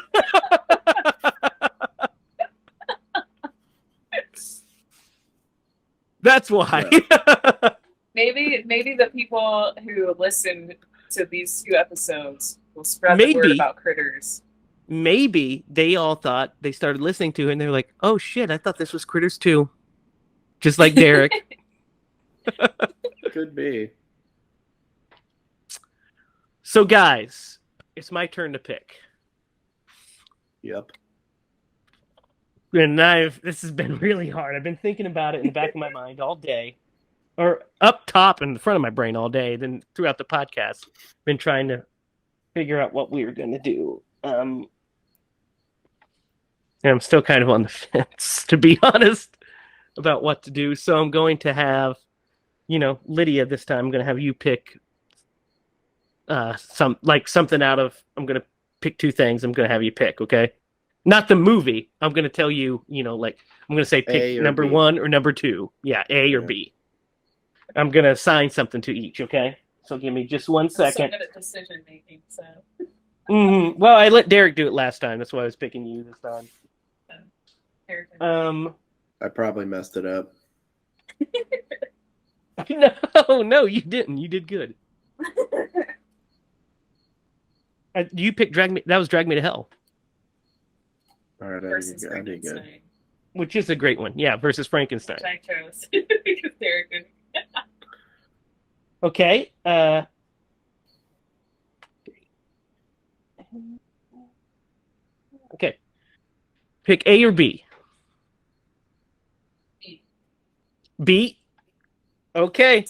Speaker 1: That's why.
Speaker 2: Maybe the people who listen to these 2 episodes will spread the word about Critters.
Speaker 1: Maybe they all thought, they started listening to it and they're like, oh shit, I thought this was Critters too. Just like Derrick.
Speaker 3: Could be.
Speaker 1: So guys, it's my turn to pick.
Speaker 3: Yep.
Speaker 1: And this has been really hard. I've been thinking about it in the back of my mind all day, or up top in the front of my brain all day. Then throughout the podcast, been trying to figure out what we were going to do. And I'm still kind of on the fence, to be honest, about what to do. So I'm going to have, Lydia this time. I'm going to have you pick something out of. I'm going to pick 2 things. I'm going to have you pick, okay? Not the movie. I'm going to tell you, I'm going to say pick number 1 or number 2. Yeah, A or B. I'm going to assign something to each, okay? So give me just 1 second.
Speaker 2: I'm so good at decision making, so.
Speaker 1: Mm-hmm. Well, I let Derrick do it last time. That's why I was picking you this time.
Speaker 3: I probably messed it up.
Speaker 1: No, you didn't. You did good. You picked Drag Me. That was Drag Me to Hell.
Speaker 3: All right, I did good.
Speaker 1: Which is a great one. Yeah, versus Frankenstein.
Speaker 2: Which I chose because they're good.
Speaker 1: Okay. Okay. Pick A or B. B. Okay.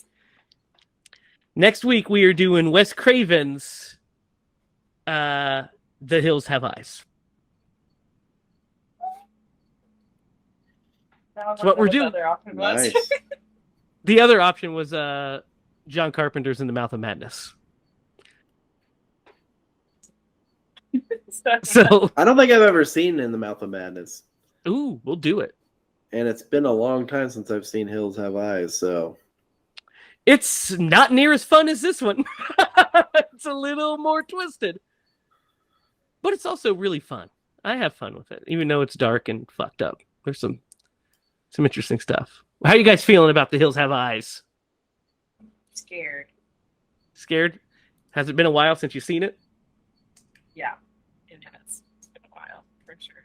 Speaker 1: Next week we are doing Wes Craven's The Hills Have Eyes. That's what we're doing.
Speaker 3: Nice.
Speaker 1: The other option was John Carpenter's In the Mouth of Madness. So
Speaker 3: I don't think I've ever seen In the Mouth of Madness.
Speaker 1: Ooh, we'll do it.
Speaker 3: And it's been a long time since I've seen Hills Have Eyes, so
Speaker 1: it's not near as fun as this one. It's a little more twisted. But it's also really fun. I have fun with it, even though it's dark and fucked up. There's some interesting stuff. How are you guys feeling about The Hills Have Eyes?
Speaker 2: Scared.
Speaker 1: Scared? Has it been a while since you've seen it?
Speaker 2: Yeah, it has. It's been a while, for sure.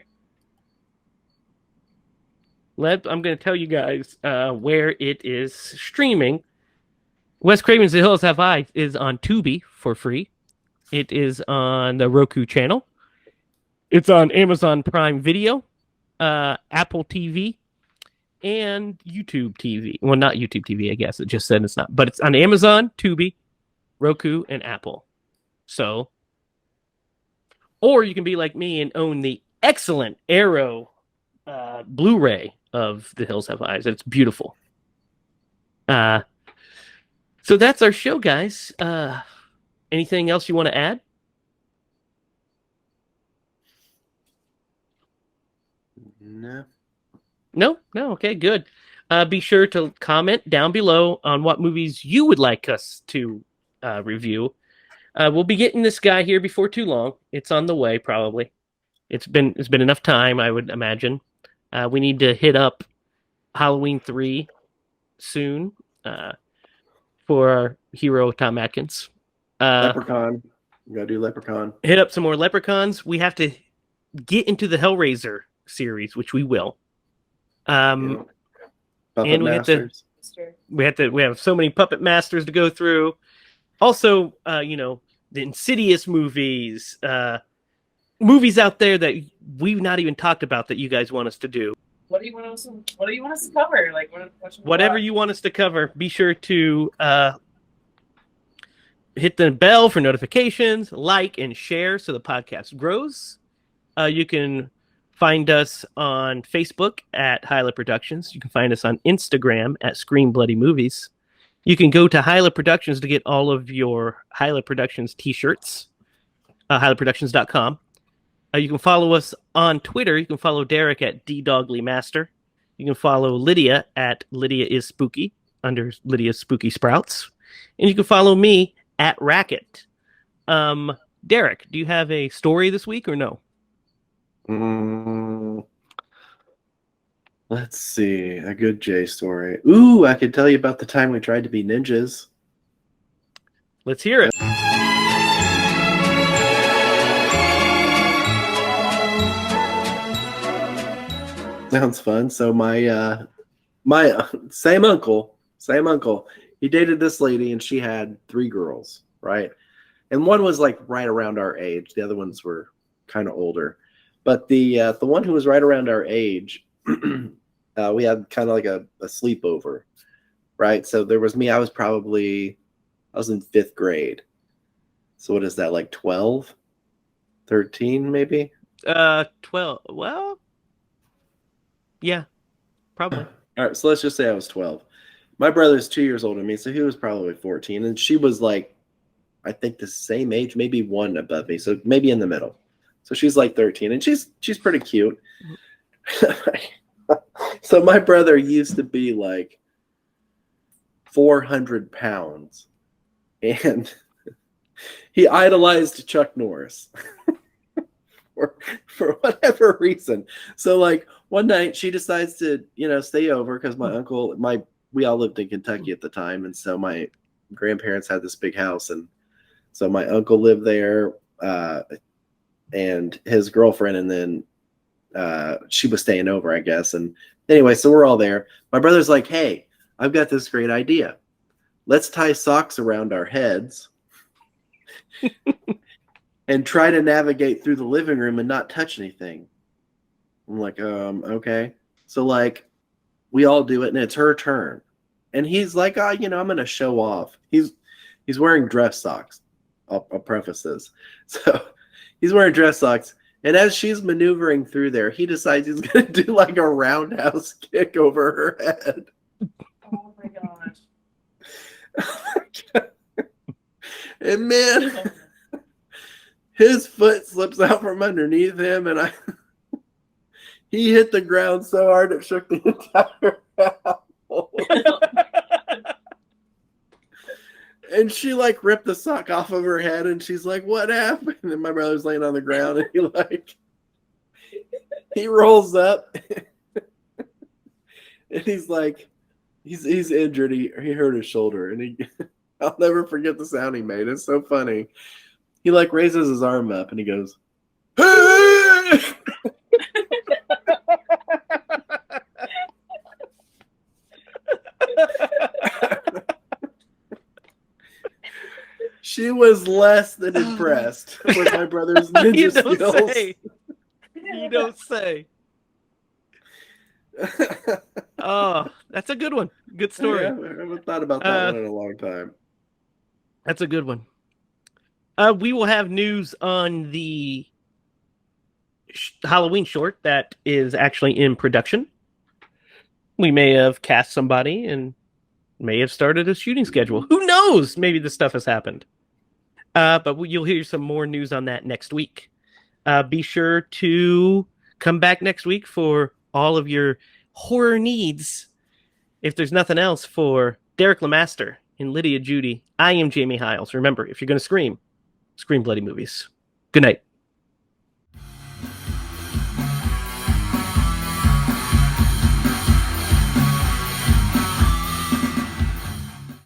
Speaker 1: I'm going to tell you guys where it is streaming. Wes Craven's The Hills Have Eyes is on Tubi for free. It is on the Roku channel. It's on Amazon Prime Video, Apple TV, and YouTube TV. Well, not YouTube TV, I guess. It just said it's not. But it's on Amazon, Tubi, Roku, and Apple. So, or you can be like me and own the excellent Arrow Blu-ray of The Hills Have Eyes. It's beautiful. So that's our show, guys. Anything else you want to add?
Speaker 3: No.
Speaker 1: No? Okay, good. Be sure to comment down below on what movies you would like us to review. We'll be getting this guy here before too long. It's on the way, probably. It's been enough time, I would imagine. We need to hit up Halloween 3 soon for our hero Tom Atkins.
Speaker 3: Leprechaun. We gotta do Leprechaun.
Speaker 1: Hit up some more Leprechauns. We have to get into the Hellraiser series, which we will.
Speaker 3: Puppet
Speaker 1: and
Speaker 3: Masters.
Speaker 1: we have so many Puppet Masters to go through. Also, the Insidious movies, movies out there that we've not even talked about that you guys want us to do.
Speaker 2: What do you want us to cover? Like
Speaker 1: Whatever you want us to cover, be sure to hit the bell for notifications, like and share so the podcast grows. You can find us on Facebook at HiLa Productions. You can find us on Instagram at Scream Bloody Movies. You can go to HiLa Productions to get all of your HiLa Productions t-shirts, HiLaProductions.com. You can follow us on Twitter. You can follow Derrick at DDoglyMaster. You can follow Lydia at Lydia is Spooky under Lydia Spooky Sprouts. And you can follow me at Racket. Derrick, do you have a story this week or no?
Speaker 3: Let's see. A good J story. Ooh, I could tell you about the time we tried to be ninjas.
Speaker 1: Let's hear it.
Speaker 3: Sounds fun. So my same uncle, he dated this lady and she had 3 girls, right? And one was like right around our age. The other ones were kind of older. But the one who was right around our age, we had kind of like a sleepover, right? So there was me. I was in 5th grade. So what is that, like 12, 13 maybe?
Speaker 1: 12. Well, yeah, probably.
Speaker 3: All right, so let's just say I was 12. My brother's 2 years older than me, so he was probably 14. And she was like, I think the same age, maybe 1 above me, so maybe in the middle. So she's like 13, and she's pretty cute. So my brother used to be like 400 pounds, and he idolized Chuck Norris for whatever reason. So like one night she decides to stay over because my uncle, we all lived in Kentucky at the time, and so my grandparents had this big house, and so my uncle lived there. And his girlfriend, and then she was staying over, I guess. And anyway, so we're all there. My brother's like, hey, I've got this great idea. Let's tie socks around our heads and try to navigate through the living room and not touch anything. I'm like, okay. So like we all do it, and it's her turn. And he's like, I'm going to show off. He's wearing dress socks. I'll preface this. So he's wearing dress socks, and as she's maneuvering through there, he decides he's going to do like a roundhouse kick over her head.
Speaker 2: Oh my gosh.
Speaker 3: And man, his foot slips out from underneath him, and he hit the ground so hard it shook the entire house. And she like ripped the sock off of her head, and she's like, "What happened?" And my brother's laying on the ground, and he rolls up, and he's like, he's injured. He hurt his shoulder, and I'll never forget the sound he made. It's so funny. He like raises his arm up, and he goes, "Hey!" She was less than impressed with my brother's ninja
Speaker 1: You don't
Speaker 3: skills.
Speaker 1: say. You don't say. Oh, that's a good one. Good story.
Speaker 3: Yeah, I haven't thought about that one in a long time.
Speaker 1: That's a good one. We will have news on the Halloween short that is actually in production. We may have cast somebody and may have started a shooting schedule. Who knows? Maybe this stuff has happened. But you'll hear some more news on that next week. Be sure to come back next week for all of your horror needs. If there's nothing else, for Derrick Lemaster and Lydia Judy, I am Jamie Hiles. Remember, if you're going to scream bloody movies. Good night.